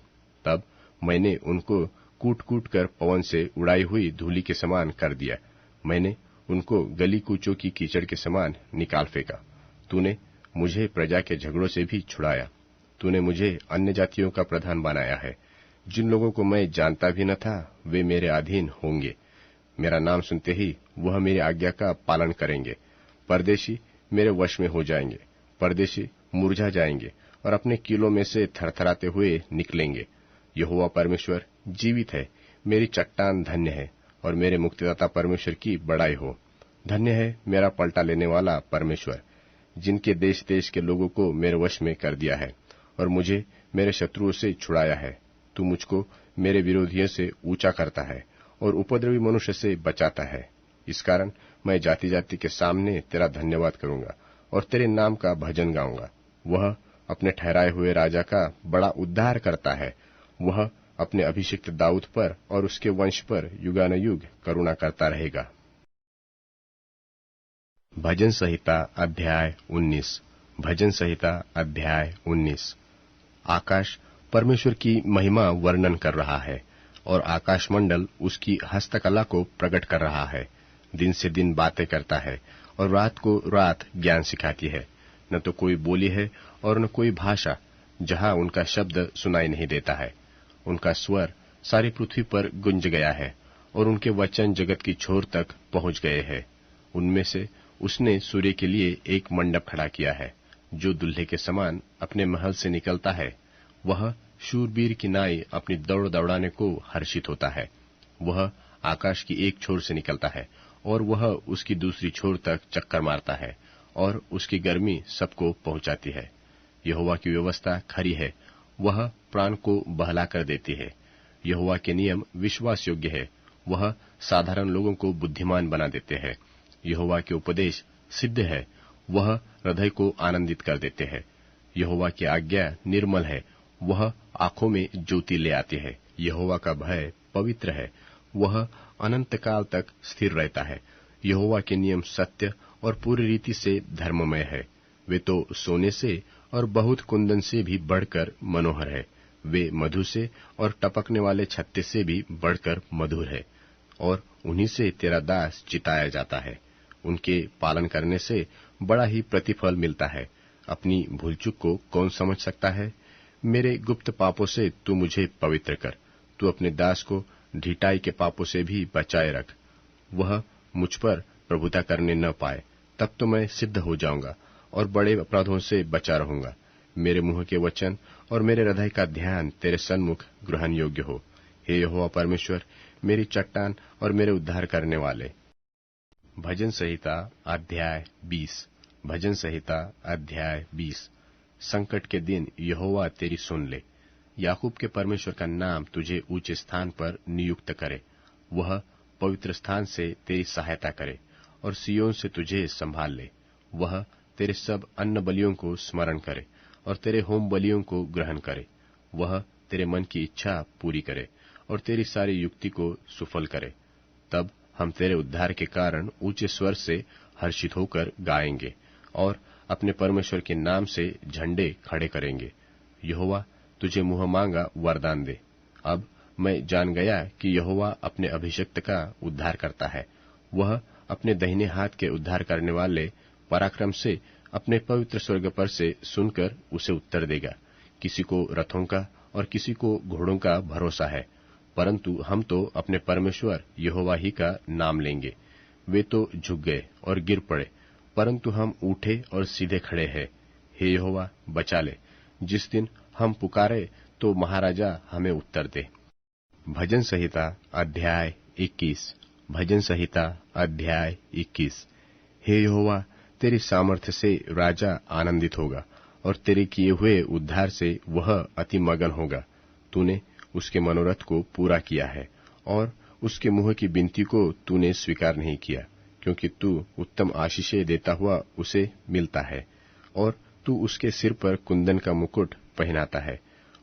तब मैंने उनको कूट कूट कर पवन से उड़ाई हुई धूलि के समान कर दिया। मैंने उनको गली कूचों की कीचड़ के समान निकाल फेंका। तूने मुझे प्रजा के झगड़ों से भी छुड़ाया। तूने मुझे अन्य जातियों का प्रधान बनाया है। जिन लोगों को मैं जानता भी न था, वे मेरे अधीन होंगे। मेरा नाम सुनते ही वह मेरी आज्ञा का पालन करेंगे। परदेशी मेरे वश में हो जाएंगे। परदेशी मुरझा जाएंगे और अपने किलों में से थरथराते हुए निकलेंगे। यहोवा परमेश्वर जीवित है। मेरी चट्टान धन्य है और मेरे मुक्तिदाता परमेश्वर की बड़ाई हो। धन्य है मेरा पलटा लेने वाला परमेश्वर, जिनके देश देश के लोगों को मेरे वश में कर दिया है और मुझे मेरे शत्रुओं से छुड़ाया है। तू मुझको मेरे विरोधियों से ऊंचा करता है और उपद्रवी मनुष्य से बचाता है। इस कारण मैं जाति जाति के सामने तेरा धन्यवाद करूंगा और तेरे नाम का भजन गाऊंगा। वह अपने ठहराए हुए राजा का बड़ा उद्धार करता है। वह अपने अभिषिक्त दाऊद पर और उसके वंश पर युगानुयुग करुणा करता रहेगा। भजन संहिता अध्याय 19। भजन संहिता अध्याय 19। आकाश परमेश्वर की महिमा वर्णन कर रहा है और आकाश मंडल उसकी हस्तकला को प्रकट कर रहा है। दिन से दिन बातें करता है और रात को रात ज्ञान सिखाती है। न तो कोई बोली है और न कोई भाषा जहां उनका शब्द सुनाई नहीं देता है। उनका स्वर सारी पृथ्वी पर गुंज गया है और उनके वचन जगत की छोर तक पहुंच गए हैं। उनमें से उसने सूर्य के लिए एक मंडप खड़ा किया है, जो दुल्हे के समान अपने महल से निकलता है। वह शूरवीर की नाई अपनी दौड़ दौड़ाने को हर्षित होता है। वह आकाश की एक छोर से निकलता है और वह उसकी दूसरी छोर तक चक्कर मारता है और उसकी गर्मी सबको पहुंचाती है। यहोवा की व्यवस्था खरी है, वह प्राण को बहला कर देती है। यहोवा के नियम विश्वास योग्य है, वह साधारण लोगों को बुद्धिमान बना देते हैं। यहोवा के उपदेश सिद्ध है, वह हृदय को आनंदित कर देते हैं। यहोवा की आज्ञा निर्मल है, वह आंखों में ज्योति ले आती है। यहोवा का भय पवित्र है, वह अनंत काल तक स्थिर रहता है। यहोवा के नियम सत्य और पूरी रीति से धर्ममय है। वे तो सोने से और बहुत कुंदन से भी बढ़कर मनोहर है। वे मधु से और टपकने वाले छत्ते से भी बढ़कर मधुर है, और उन्हीं से तेरा दास चिताया जाता है। उनके पालन करने से बड़ा ही प्रतिफल मिलता है। अपनी भूलचूक को कौन समझ सकता है? मेरे गुप्त पापों से तू मुझे पवित्र कर। तू अपने दास को ढिठाई के पापों से भी बचाए रख। वह मुझ पर प्रभुता करने न पाए, तब तो मैं सिद्ध हो जाऊंगा और बड़े अपराधों से बचा रहूंगा। मेरे मुंह के वचन और मेरे हृदय का ध्यान तेरे सन्मुख ग्रहण योग्य हो। हे यहोवा परमेश्वर, मेरी चट्टान और मेरे उद्धार करने वाले। भजन संहिता अध्याय 20। भजन संहिता अध्याय 20। संकट के दिन यहोवा तेरी सुन ले। याकूब के परमेश्वर का नाम तुझे ऊंचे स्थान पर नियुक्त करे। वह पवित्र स्थान से तेरी सहायता करे और सिय्योन से तुझे संभाल ले। वह तेरे सब अन्न बलियों को स्मरण करे और तेरे होम बलियों को ग्रहण करे। वह तेरे मन की इच्छा पूरी करे और तेरी सारी युक्ति को सुफल करे। तब हम तेरे उद्धार के कारण ऊंचे स्वर से हर्षित होकर गाएंगे और अपने परमेश्वर के नाम से झंडे खड़े करेंगे। यहोवा तुझे मुंह मांगा वरदान दे। अब मैं जान गया कि यहोवा अपने अभिषिक्त का उद्धार करता है। वह अपने दाहिने हाथ के उद्धार करने वाले पराक्रम से अपने पवित्र स्वर्ग पर से सुनकर उसे उत्तर देगा। किसी को रथों का और किसी को घोड़ों का भरोसा है, परंतु हम तो अपने परमेश्वर यहोवा ही का नाम लेंगे। वे तो झुक गए और गिर पड़े, परंतु हम उठे और सीधे खड़े हैं। हे यहोवा, बचा ले। जिस दिन हम पुकारे तो महाराजा हमें उत्तर दे। भजन संहिता अध्याय 21। भजन संहिता अध्याय 21। हे यहोवा, तेरी सामर्थ्य से राजा आनंदित होगा और तेरे किए हुए उद्धार से वह अति मगन होगा। तूने उसके मनोरथ को पूरा किया है और उसके मुंह की विनती को तूने स्वीकार नहीं किया, क्योंकि तू उत्तम आशीषें देता हुआ उसे मिलता है और तू उसके सिर पर कुंदन का मुकुट पहनाता है।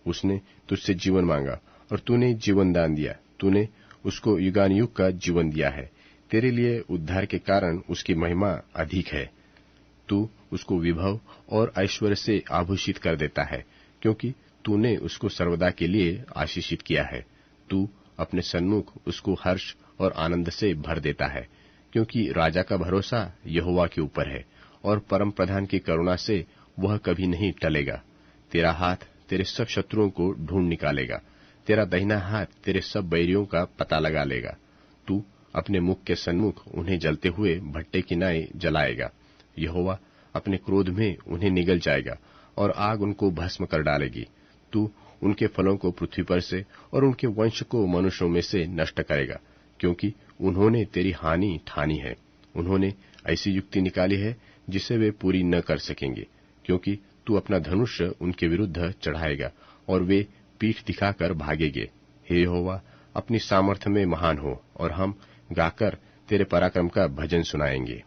उसने तुझसे जीवन मांगा और तूने जीवन दान दिया। तूने उसको युगानुयुग का जीवन दिया है। तेरे लिए उद्धार के कारण उसकी महिमा अधिक है। तू उसको विभव और ऐश्वर्य से आभूषित कर देता है, क्योंकि तूने उसको सर्वदा के लिए आशीषित किया है। तू अपने सन्मुख उसको हर्ष और आनंद से भर देता है, क्योंकि राजा का भरोसा यहोवा के ऊपर है और परम प्रधान की करुणा से वह कभी नहीं टलेगा। तेरा हाथ तेरे सब शत्रुओं को ढूंढ निकालेगा, तेरा दाहिना हाथ तेरे सब बैरियों का पता लगा लेगा। तू अपने मुख के सन्मुख उन्हें जलते हुए भट्टे की नाई जलाएगा। यहोवा अपने क्रोध में उन्हें निगल जाएगा और आग उनको भस्म कर डालेगी। तू उनके फलों को पृथ्वी पर से और उनके वंश को मनुष्यों में से नष्ट करेगा, क्योंकि उन्होंने तेरी हानि ठानी है। उन्होंने ऐसी युक्ति निकाली है जिसे वे पूरी न कर सकेंगे, क्योंकि तू अपना धनुष उनके विरुद्ध चढ़ाएगा और वे पीठ दिखाकर भागेंगे। हे यहोवा, अपनी सामर्थ्य में महान हो और हम गाकर तेरे पराक्रम का भजन सुनाएंगे।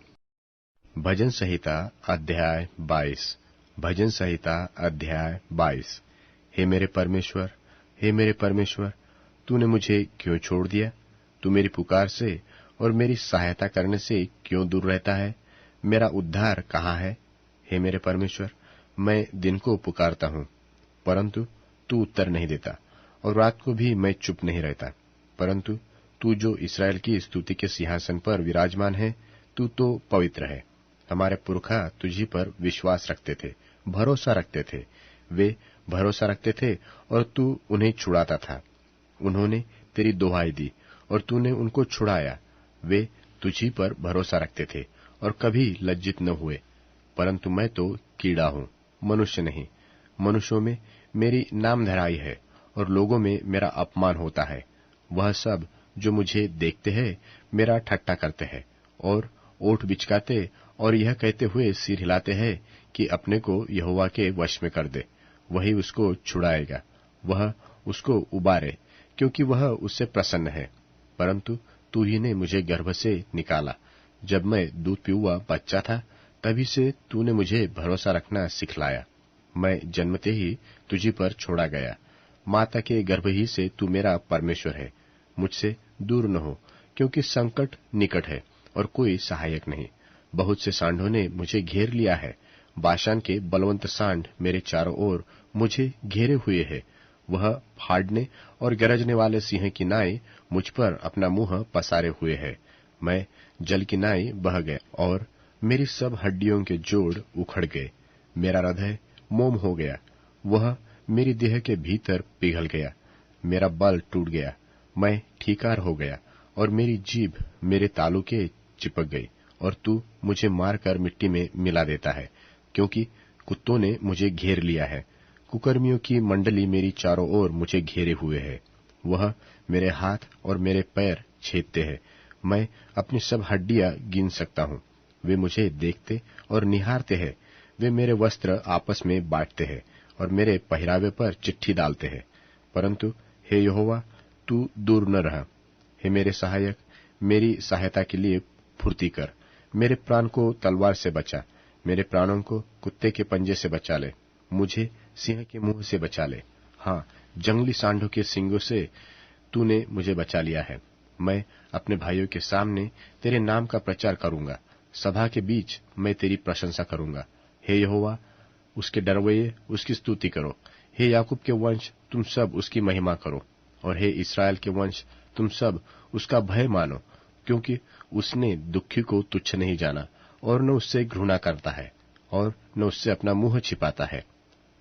भजन संहिता अध्याय 22। भजन संहिता अध्याय 22। हे मेरे परमेश्वर, हे मेरे परमेश्वर, तूने मुझे क्यों छोड़ दिया? तू मेरी पुकार से और मेरी सहायता करने से क्यों दूर रहता है? मेरा उद्धार कहाँ है? हे मेरे परमेश्वर, मैं दिन को पुकारता हूँ, परंतु तू उत्तर नहीं देता, और रात को भी मैं चुप नहीं रहता। परंतु तू जो इस्राएल की स्तुति के सिंहासन पर विराजमान है, तू तो पवित्र है। हमारे पुरखा तुझी पर विश्वास रखते थे, भरोसा रखते थे। वे भरोसा रखते थे और तू उन्हें छुड़ाता था। उन्होंने तेरी दुहाई दी और तूने उनको छुड़ाया। वे तुझी पर भरोसा रखते थे और कभी लज्जित न हुए। परंतु मैं तो कीड़ा हूँ, मनुष्य नहीं। मनुष्यों में मेरी नामधराई है और लोगों में मेरा अपमान होता है। वह सब जो मुझे देखते हैं मेरा ठट्ठा करते हैं और ओठ बिचकाते और यह कहते हुए सिर हिलाते हैं कि अपने को यहोवा के वश में कर दे, वही उसको छुड़ाएगा। वह उसको उबारे, क्योंकि वह उससे प्रसन्न है। परंतु तू ही ने मुझे गर्भ से निकाला। जब मैं दूध पियुआ बच्चा था, तभी से तूने मुझे भरोसा रखना सिखलाया। मैं जन्मते ही तुझी पर छोड़ा गया। माता के गर्भ ही से तू मेरा परमेश्वर है। मुझसे दूर न हो, क्योंकि संकट निकट है और कोई सहायक नहीं। बहुत से सांडों ने मुझे घेर लिया है। बाशान के बलवंत सांड मेरे चारों ओर मुझे घेरे हुए है। वह फाड़ने और गरजने वाले सिंह की नाई मुझ पर अपना मुंह पसारे हुए है। मैं जल की नाई बह गया और मेरी सब हड्डियों के जोड़ उखड़ गए। मेरा हृदय मोम हो गया, वह मेरी देह के भीतर पिघल गया। मेरा बल टूट गया, मैं ठीकार हो गया और मेरी जीभ मेरे तालू के चिपक गई। और तू मुझे मारकर मिट्टी में मिला देता है, क्योंकि कुत्तों ने मुझे घेर लिया है। कुकर्मियों की मंडली मेरी चारों ओर मुझे घेरे हुए है। वह मेरे हाथ और मेरे पैर छेदते हैं। मैं अपनी सब हड्डियां गिन सकता हूँ। वे मुझे देखते और निहारते हैं। वे मेरे वस्त्र आपस में बांटते हैं और मेरे पहरावे पर चिट्ठी डालते हैं। परंतु हे यहोवा, तू दूर न रह। हे मेरे सहायक, मेरी सहायता के लिए फुर्ती कर। मेरे प्राण को तलवार से बचा, मेरे प्राणों को कुत्ते के पंजे से बचा ले। मुझे सिंह के मुंह से बचा ले। हाँ, जंगली सांडों के सींगों से तूने मुझे बचा लिया है। मैं अपने भाइयों के सामने तेरे नाम का प्रचार करूंगा। सभा के बीच मैं तेरी प्रशंसा करूंगा। हे यहोवा, उसके डरवैये उसकी स्तुति करो। हे याकूब के वंश, तुम सब उसकी महिमा करो। और हे इस्राएल के वंश, तुम सब उसका भय मानो, क्योंकि उसने दुखी को तुच्छ नहीं जाना और न उससे घृणा करता है और न उससे अपना मुंह छिपाता है।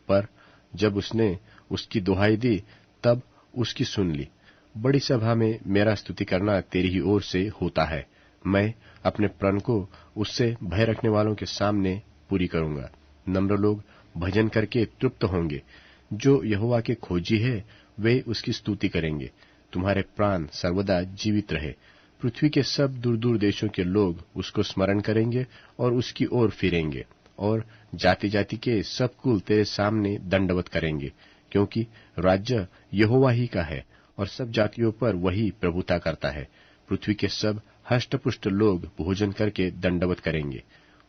पर जब उसने उसकी दुहाई दी, तब उसकी सुन ली। बड़ी सभा में मेरा स्तुति करना तेरी ही ओर से होता है। मैं अपने प्रण को उससे भय रखने वालों के सामने पूरी करूंगा। नम्र लोग भजन करके तृप्त होंगे। जो यहोवा के खोजी है, वे उसकी स्तुति करेंगे। तुम्हारे प्राण सर्वदा जीवित रहे। पृथ्वी के सब दूर दूर देशों के लोग उसको स्मरण करेंगे और उसकी ओर फिरेंगे और जाति जाति के सब कुल तेरे सामने दंडवत करेंगे, क्योंकि राज्य यहोवा ही का है और सब जातियों पर वही प्रभुता करता है। पृथ्वी के सब हष्टपुष्ट लोग भोजन करके दंडवत करेंगे।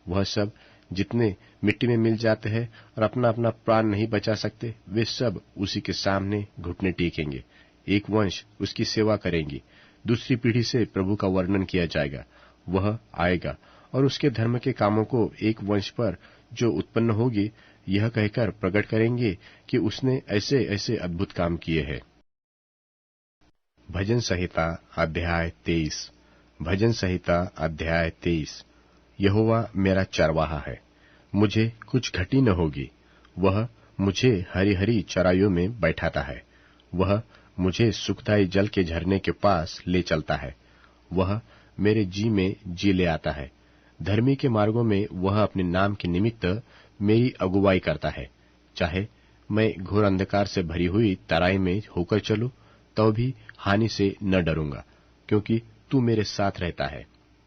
वह सब जितने मिट्टी में मिल जाते हैं और अपना अपना प्राण नहीं बचा सकते, वे सब उसी के सामने घुटने टेकेंगे। एक वंश उसकी सेवा करेंगी, दूसरी पीढ़ी से प्रभु का वर्णन किया जाएगा। वह आएगा और उसके धर्म के कामों को एक वंश पर जो उत्पन्न होगी यह कहकर प्रकट करेंगे कि उसने ऐसे ऐसे अद्भुत काम किए हैं। भजन संहिता अध्याय 23। भजन संहिता अध्याय 23। यहोवा मेरा चरवाहा है, मुझे कुछ घटी न होगी। वह मुझे हरी हरी चराइयों में बैठाता है। वह मुझे सुखदायी जल के झरने के पास ले चलता है। वह मेरे जी में जी ले आता है। धर्मी के मार्गों में वह अपने नाम के निमित्त मेरी अगुवाई करता है। चाहे मैं घोर अंधकार से भरी हुई तराई में होकर चलूं, तो भी हानि से न डरूंगा, क्योंकि तू मेरे साथ रहता है।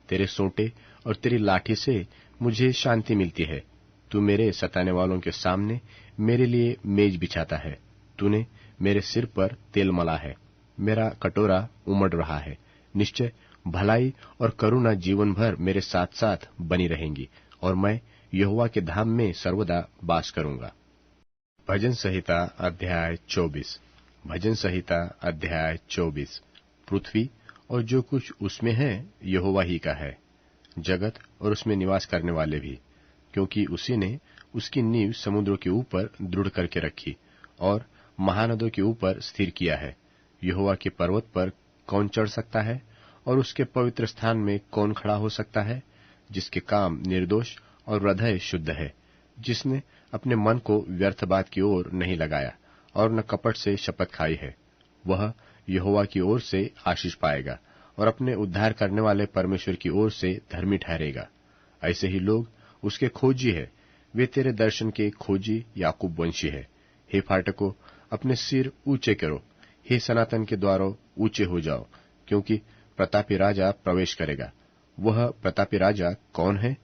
तेरे सोंटे और तेरी लाठी से मुझे शांति मिलती है। तू मेरे सताने वालों के सामने मेरे लिए मेज बिछाता है। तूने मेरे सिर पर तेल मला है। मेरा कटोरा उमड़ रहा है। निश्चय भलाई और करुणा जीवन भर मेरे साथ साथ बनी रहेंगी, और मैं यहोवा के धाम में सर्वदा वास करूंगा। भजन संहिता अध्याय 24। भजन संहिता अध्याय 24। पृथ्वी और जो कुछ उसमें है यहोवा ही का है, जगत और उसमें निवास करने वाले भी, क्योंकि उसी ने उसकी नींव समुद्रों के ऊपर दृढ़ करके रखी और महानदों के ऊपर स्थिर किया है। यहोवा के पर्वत पर कौन चढ़ सकता है, और उसके पवित्र स्थान में कौन खड़ा हो सकता है? जिसके काम निर्दोष और हृदय शुद्ध है, जिसने अपने मन को व्यर्थ बात की ओर नहीं लगाया और न कपट से शपथ खाई है, वह यहोवा की ओर से आशीष पाएगा और अपने उद्धार करने वाले परमेश्वर की ओर से धर्मी ठहरेगा। ऐसे ही लोग उसके खोजी है, वे तेरे दर्शन के खोजी याकूब वंशी है। हे फाटकों, अपने सिर ऊंचे करो, हे सनातन के द्वारों ऊंचे हो जाओ, क्योंकि प्रतापी राजा प्रवेश करेगा। वह प्रतापी राजा कौन है?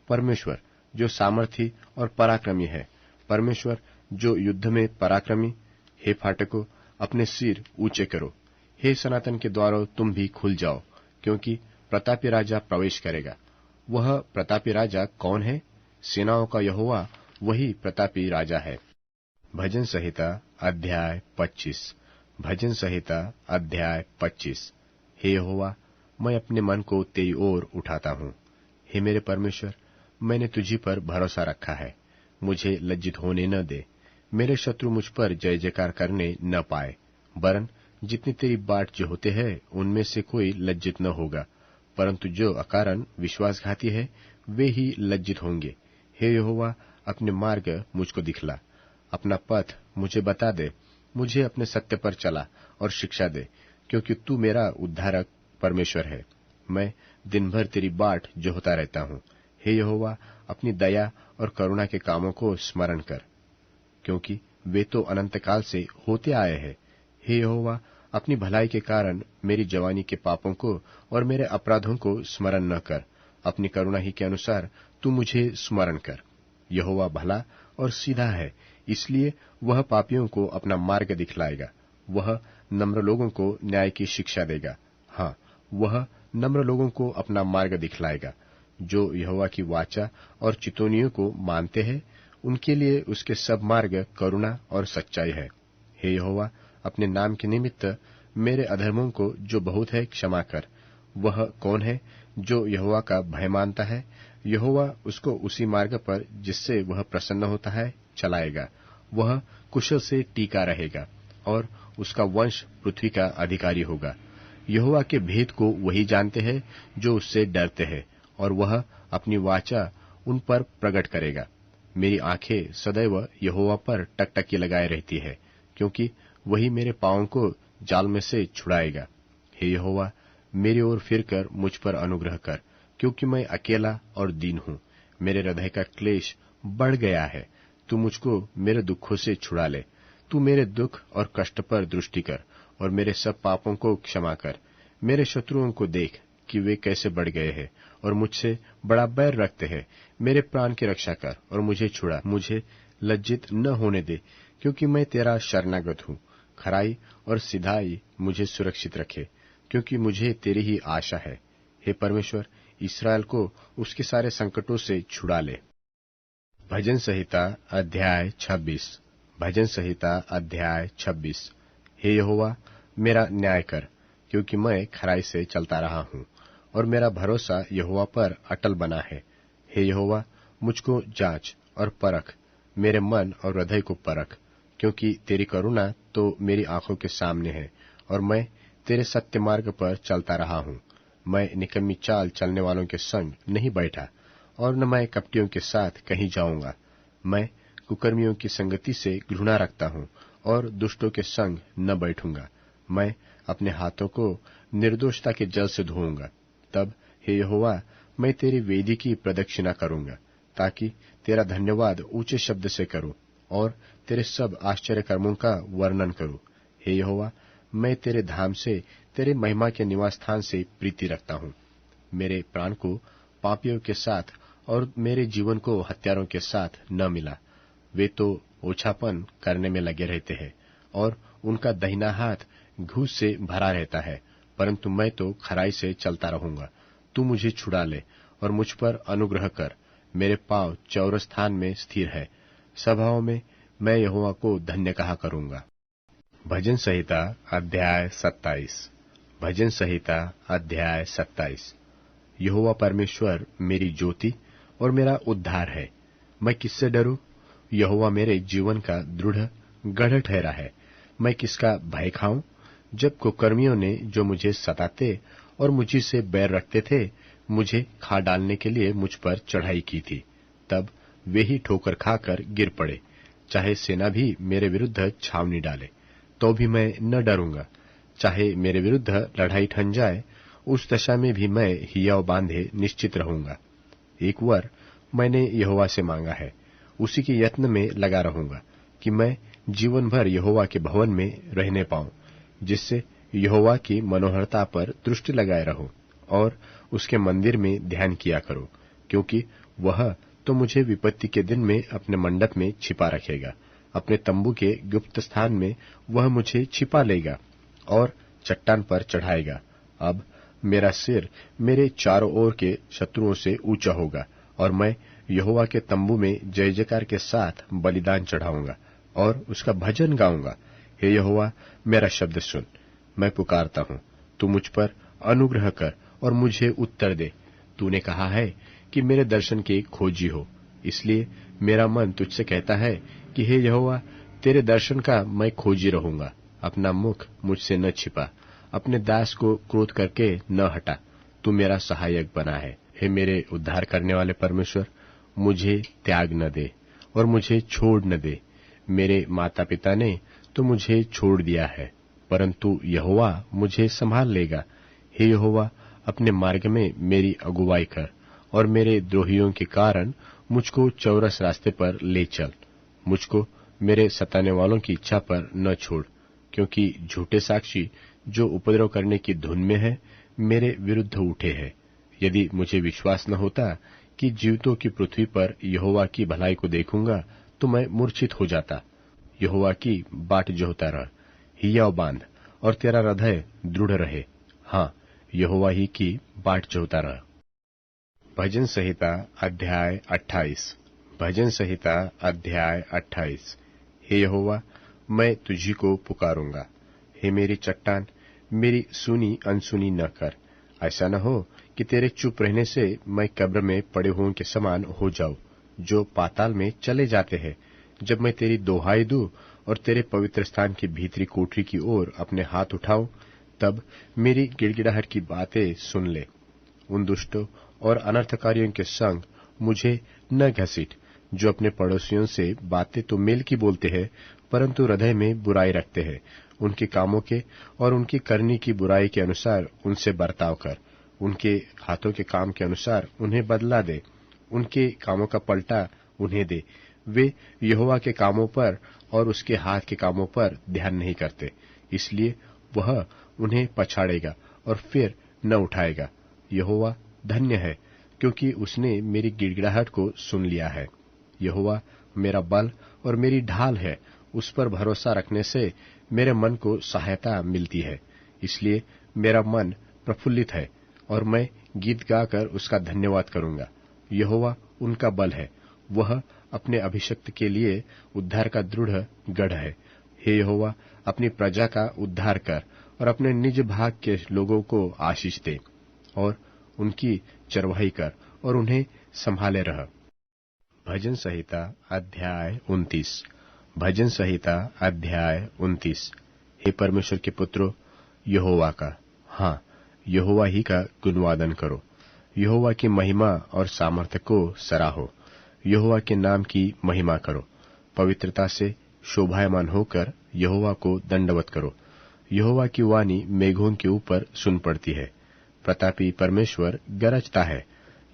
परमेश्वर जो सामर्थी और पराक्रमी है, परमेश्वर जो युद्ध में पराक्रमी। हे फाटकों, अपने सिर ऊंचे करो, हे सनातन के द्वारों तुम भी खुल जाओ, क्योंकि प्रतापी राजा प्रवेश करेगा। वह प्रतापी राजा कौन है? सेनाओं का यहोवा वही प्रतापी राजा है। भजन संहिता अध्याय 25। भजन संहिता अध्याय 25। हे यहोवा, मैं अपने मन को तेरी ओर उठाता हूँ। हे मेरे परमेश्वर, मैंने तुझी पर भरोसा रखा है। मुझे लज्जित होने न दे, मेरे शत्रु मुझ पर जय जयकार करने न पाए। वरन जितनी तेरी बाट जो होते हैं उनमें से कोई लज्जित न होगा, परंतु जो अकारण विश्वासघाती है वे ही लज्जित होंगे। हे यहोवा, अपने मार्ग मुझको दिखला, अपना पथ मुझे बता दे। मुझे अपने सत्य पर चला और शिक्षा दे, क्योंकि तू मेरा उद्धारक परमेश्वर है। मैं दिन भर तेरी बाट जोहता रहता हूँ। हे यहोवा, अपनी दया और करुणा के कामों को स्मरण कर, क्योंकि वे तो अनंत काल से होते आए हैं। हे यहोवा, अपनी भलाई के कारण मेरी जवानी के पापों को और मेरे अपराधों को स्मरण न कर। अपनी करुणा ही के अनुसार तू मुझे स्मरण कर। यहोवा भला और सीधा है, इसलिए वह पापियों को अपना मार्ग दिखलाएगा। वह नम्र लोगों को न्याय की शिक्षा देगा। हाँ, वह नम्र लोगों को अपना मार्ग दिखलाएगा। जो यहोवा की वाचा और चितौनियों को मानते हैं, उनके लिए उसके सब मार्ग करुणा और सच्चाई है। हे यहोवा, अपने नाम के निमित्त मेरे अधर्मों को जो बहुत है क्षमा कर। वह कौन है जो यहोवा का भय मानता है? यहोवा उसको उसी मार्ग पर जिससे वह प्रसन्न होता है चलाएगा। वह कुशल से टीका रहेगा और उसका वंश पृथ्वी का अधिकारी होगा। यहोवा के भेद को वही जानते हैं जो उससे डरते हैं, और वह अपनी वाचा उन पर प्रकट करेगा। मेरी आंखें सदैव यहोवा पर टकटकी लगाए रहती है, क्योंकि वही मेरे पांवों को जाल में से छुड़ाएगा। हे यहोवा, मेरी ओर फिरकर मुझ पर अनुग्रह कर, क्योंकि मैं अकेला और दीन हूँ। मेरे हृदय का क्लेश बढ़ गया है। तू मुझको मेरे दुखों से छुड़ा ले। तू मेरे दुख और कष्ट पर दृष्टि कर और मेरे सब पापों को क्षमा कर। मेरे शत्रुओं को देख, कि वे कैसे बढ़ गए हैं और मुझसे बड़ा बैर रखते हैं। मेरे प्राण की रक्षा कर और मुझे छुड़ा, मुझे लज्जित न होने दे, क्योंकि मैं तेरा शरणागत हूँ। खराई और सिधाई मुझे सुरक्षित रखे, क्योंकि मुझे तेरी ही आशा है। हे परमेश्वर, इस्राएल को उसके सारे संकटों से छुड़ा ले। भजन संहिता अध्याय 26। भजन संहिता अध्याय 26। हे यहोवा, मेरा न्याय कर, क्योंकि मैं खराई से चलता रहा हूँ और मेरा भरोसा यहोवा पर अटल बना है। हे यहोवा, मुझको जांच और परख, मेरे मन और हृदय को परख, क्योंकि तेरी करुणा तो मेरी आंखों के सामने है और मैं तेरे सत्य मार्ग पर चलता रहा हूँ। मैं निकम्मी चाल चलने वालों के संग नहीं बैठा और न मैं कपटियों के साथ कहीं जाऊंगा। मैं कुकर्मियों की संगति से घृणा रखता हूँ और दुष्टों के संग न बैठूंगा। मैं अपने हाथों को निर्दोषता के जल से धोऊंगा। तब हे यहोवा, मैं तेरी वेदी की प्रदक्षिणा करूंगा, ताकि तेरा धन्यवाद ऊंचे शब्द से करूं और तेरे सब आश्चर्य कर्मों का वर्णन करूं। हे यहोवा, मैं तेरे धाम से, तेरे महिमा के निवास स्थान से प्रीति रखता हूँ। मेरे प्राण को पापियों के साथ और मेरे जीवन को हत्यारों के साथ न मिला। वे तो ओछापन करने में लगे रहते हैं और उनका दाहिना हाथ घूस से भरा रहता है, परंतु मैं तो खराई से चलता रहूंगा। तू मुझे छुड़ा ले और मुझ पर अनुग्रह कर। मेरे पांव चौरस स्थान में स्थिर है, सभाओं में मैं यहोवा को धन्य कहा करूंगा। भजन संहिता अध्याय 27। भजन संहिता अध्याय 27। यहोवा परमेश्वर मेरी ज्योति और मेरा उद्धार है, मैं किससे डरूं? यहोवा मेरे जीवन का दृढ़ गढ़ ठहरा है, मैं किसका भय खाऊं? जब कुकर्मियों ने, जो मुझे सताते और मुझी से बैर रखते थे, मुझे खा डालने के लिए मुझ पर चढ़ाई की थी, तब वे ही ठोकर खाकर गिर पड़े। चाहे सेना भी मेरे विरुद्ध छावनी डाले, तो भी मैं न डरूंगा। चाहे मेरे विरुद्ध लड़ाई ठन जाए, उस दशा में भी मैं हियाव बांधे निश्चित रहूंगा। एक वर मैंने यहोवा से मांगा है, उसी के यत्न में लगा रहूंगा, कि मैं जीवन भर यहोवा के भवन में रहने पाऊं, जिससे यहोवा की मनोहरता पर दृष्टि लगाए रहूं और उसके मंदिर में ध्यान किया करूं, क्योंकि वह तो मुझे विपत्ति के दिन में अपने मंडप में छिपा रखेगा। अपने तंबू के गुप्त स्थान में वह मुझे छिपा लेगा और चट्टान पर चढ़ाएगा। अब मेरा सिर मेरे चारों ओर के शत्रुओं से ऊंचा होगा और मैं यहोवा के तंबू में जय जयकार के साथ बलिदान चढ़ाऊंगा और उसका भजन गाऊंगा। हे यहोवा, मेरा शब्द सुन, मैं पुकारता हूँ, तू मुझ पर अनुग्रह कर और मुझे उत्तर दे। तूने कहा है कि मेरे दर्शन के खोजी हो, इसलिए मेरा मन तुझसे कहता है कि हे यहोवा, तेरे दर्शन का मैं खोजी रहूंगा। अपना मुख मुझसे न छिपा, अपने दास को क्रोध करके न हटा। तू मेरा सहायक बना है। हे मेरे उद्धार करने वाले परमेश्वर, मुझे त्याग न दे और मुझे छोड़ न दे। मेरे माता पिता ने तो मुझे छोड़ दिया है, परंतु यहोवा मुझे संभाल लेगा। हे यहोवा, अपने मार्ग में मेरी अगुवाई कर और मेरे द्रोहियों के कारण मुझको चौरस रास्ते पर ले चल। मुझको मेरे सताने वालों की इच्छा पर न छोड़, क्योंकि झूठे साक्षी जो उपद्रव करने की धुन में है, मेरे विरुद्ध उठे हैं। यदि मुझे विश्वास न होता कि जीवितों की पृथ्वी पर यहोवा की भलाई को देखूंगा, तो मैं मूर्छित हो जाता। यहोवा की बाट जोहता रह, हियाव बांध और तेरा हृदय दृढ़ रहे। हाँ, यहोवा ही की बाट जोहता रह। भजन संहिता अध्याय 28। भजन संहिता अध्याय 28। हे यहोवा, मैं तुझी को पुकारूंगा। हे मेरी चट्टान, मेरी सुनी अनसुनी न कर। ऐसा न हो कि तेरे चुप रहने से मैं कब्र में पड़े हुओं के समान हो जाऊं, जो पाताल में चले जाते हैं। जब मैं तेरी दोहाई दूं और तेरे पवित्र स्थान की भीतरी कोठरी की ओर अपने हाथ उठाऊं, तब मेरी गिड़गिड़ाहट की बातें सुन ले। उन दुष्टों और अनर्थकारियों के संग मुझे न घसीट, जो अपने पड़ोसियों से बातें तो मेल की बोलते हैं, परंतु हृदय में बुराई रखते हैं। उनके कामों के और उनकी करनी की बुराई के अनुसार उनसे बर्ताव कर। उनके हाथों के काम के अनुसार उन्हें बदला दे। उनके कामों का पलटा उन्हें दे। वे यहोवा के कामों पर और उसके हाथ के कामों पर ध्यान नहीं करते, इसलिए वह उन्हें पछाड़ेगा और फिर न उठाएगा। यहोवा धन्य है, क्योंकि उसने मेरी गिड़गिड़ाहट को सुन लिया है। यहोवा मेरा बल और मेरी ढाल है, उस पर भरोसा रखने से मेरे मन को सहायता मिलती है। इसलिए मेरा मन प्रफुल्लित है और मैं गीत गाकर उसका धन्यवाद करूंगा। यहोवा उनका बल है, वह अपने अभिषिक्त के लिए उद्धार का दृढ़ गढ़ है। हे यहोवा, अपनी प्रजा का उद्धार कर और अपने निज भाग के लोगों को आशीष दे और उनकी चरवाही कर और उन्हें संभाले रह। भजन संहिता अध्याय 29। भजन संहिता अध्याय 29। हे परमेश्वर के पुत्रों, यहोवा का, हाँ, यहोवा ही का गुणवादन करो। यहोवा की महिमा और सामर्थ्य को सराहो। यहोवा के नाम की महिमा करो। पवित्रता से शोभायमान होकर यहोवा को दंडवत करो। यहोवा की वाणी मेघों के ऊपर सुन पड़ती है। प्रतापी परमेश्वर गरजता है।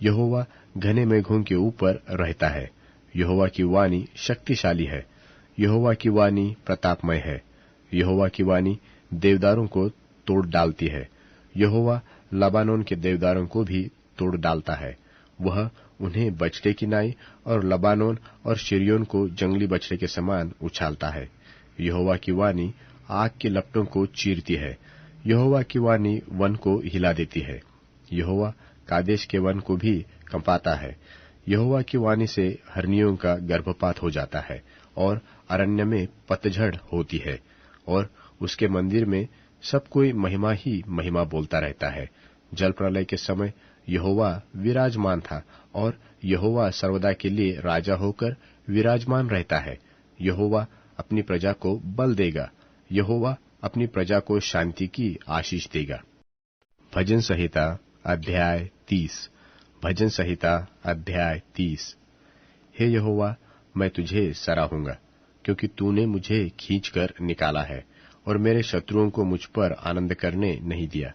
यहोवा घने मेघों के ऊपर रहता है। यहोवा की वाणी शक्तिशाली है। यहोवा की वाणी प्रतापमय है। यहोवा की वाणी देवदारों को तोड़ डालती है। यहोवा लबानोन के देवदारों को भी तोड़ डालता है। वह उन्हें बछड़े की नाई और लबानोन और शिरियोन को जंगली बछड़े के समान उछालता है। यहोवा की वाणी आग के लपटों को चीरती है। यहोवा की वाणी वन को हिला देती है। यहोवा कादेश के वन को भी कंपाता है। यहोवा की वाणी से हरनियों का गर्भपात हो जाता है और अरण्य में पतझड़ होती है और उसके मंदिर में सब कोई महिमा ही महिमा बोलता रहता है। जल प्रलय के समय यहोवा विराजमान था और यहोवा सर्वदा के लिए राजा होकर विराजमान रहता है। यहोवा अपनी प्रजा को बल देगा। यहोवा अपनी प्रजा को शांति की आशीष देगा। भजन संहिता अध्याय 30। भजन संहिता अध्याय 30। हे यहोवा, मैं तुझे सराहूंगा, क्योंकि तूने मुझे खींचकर निकाला है और मेरे शत्रुओं को मुझ पर आनंद करने नहीं दिया।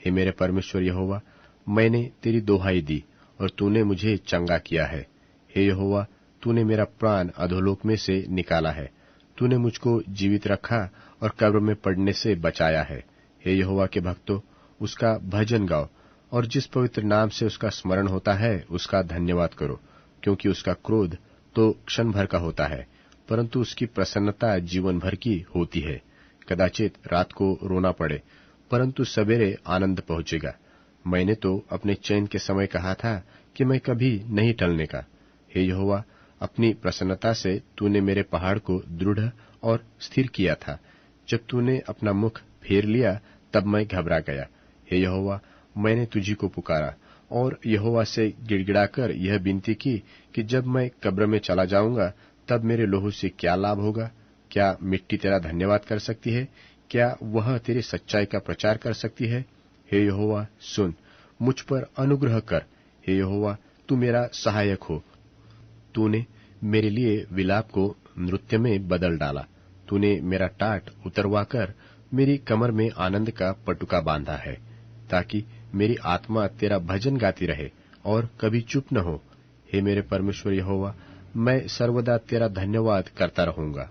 हे मेरे परमेश्वर यहोवा, मैंने तेरी दोहाई दी और तूने मुझे चंगा किया है। हे यहोवा, तूने मेरा प्राण अधोलोक में से निकाला है। तूने मुझको जीवित रखा और कब्र में पड़ने से बचाया है। हे यहोवा के भक्तों, उसका भजन गाओ और जिस पवित्र नाम से उसका स्मरण होता है उसका धन्यवाद करो, क्योंकि उसका क्रोध तो क्षण भर का होता है, परंतु उसकी प्रसन्नता जीवन भर की होती है। कदाचित रात को रोना पड़े, परंतु सवेरे आनंद पहुंचेगा। मैंने तो अपने चैन के समय कहा था कि मैं कभी नहीं टलने का। हे यहोवा, अपनी प्रसन्नता से तूने मेरे पहाड़ को दृढ़ और स्थिर किया था। जब तूने अपना मुख फेर लिया तब मैं घबरा गया। हे यहोवा, मैंने तुझी को पुकारा और यहोवा से गिड़गिड़ाकर यह विनती की कि जब मैं कब्र में चला जाऊंगा तब मेरे लोहू से क्या लाभ होगा? क्या मिट्टी तेरा धन्यवाद कर सकती है? क्या वह तेरी सच्चाई का प्रचार कर सकती है? हे यहोवा, सुन, मुझ पर अनुग्रह कर। हे यहोवा, तू मेरा सहायक हो। तूने मेरे लिए विलाप को नृत्य में बदल डाला। तूने मेरा टाट उतरवाकर मेरी कमर में आनंद का पटुका बांधा है, ताकि मेरी आत्मा तेरा भजन गाती रहे और कभी चुप न हो। हे मेरे परमेश्वर यहोवा, मैं सर्वदा तेरा धन्यवाद करता रहूंगा।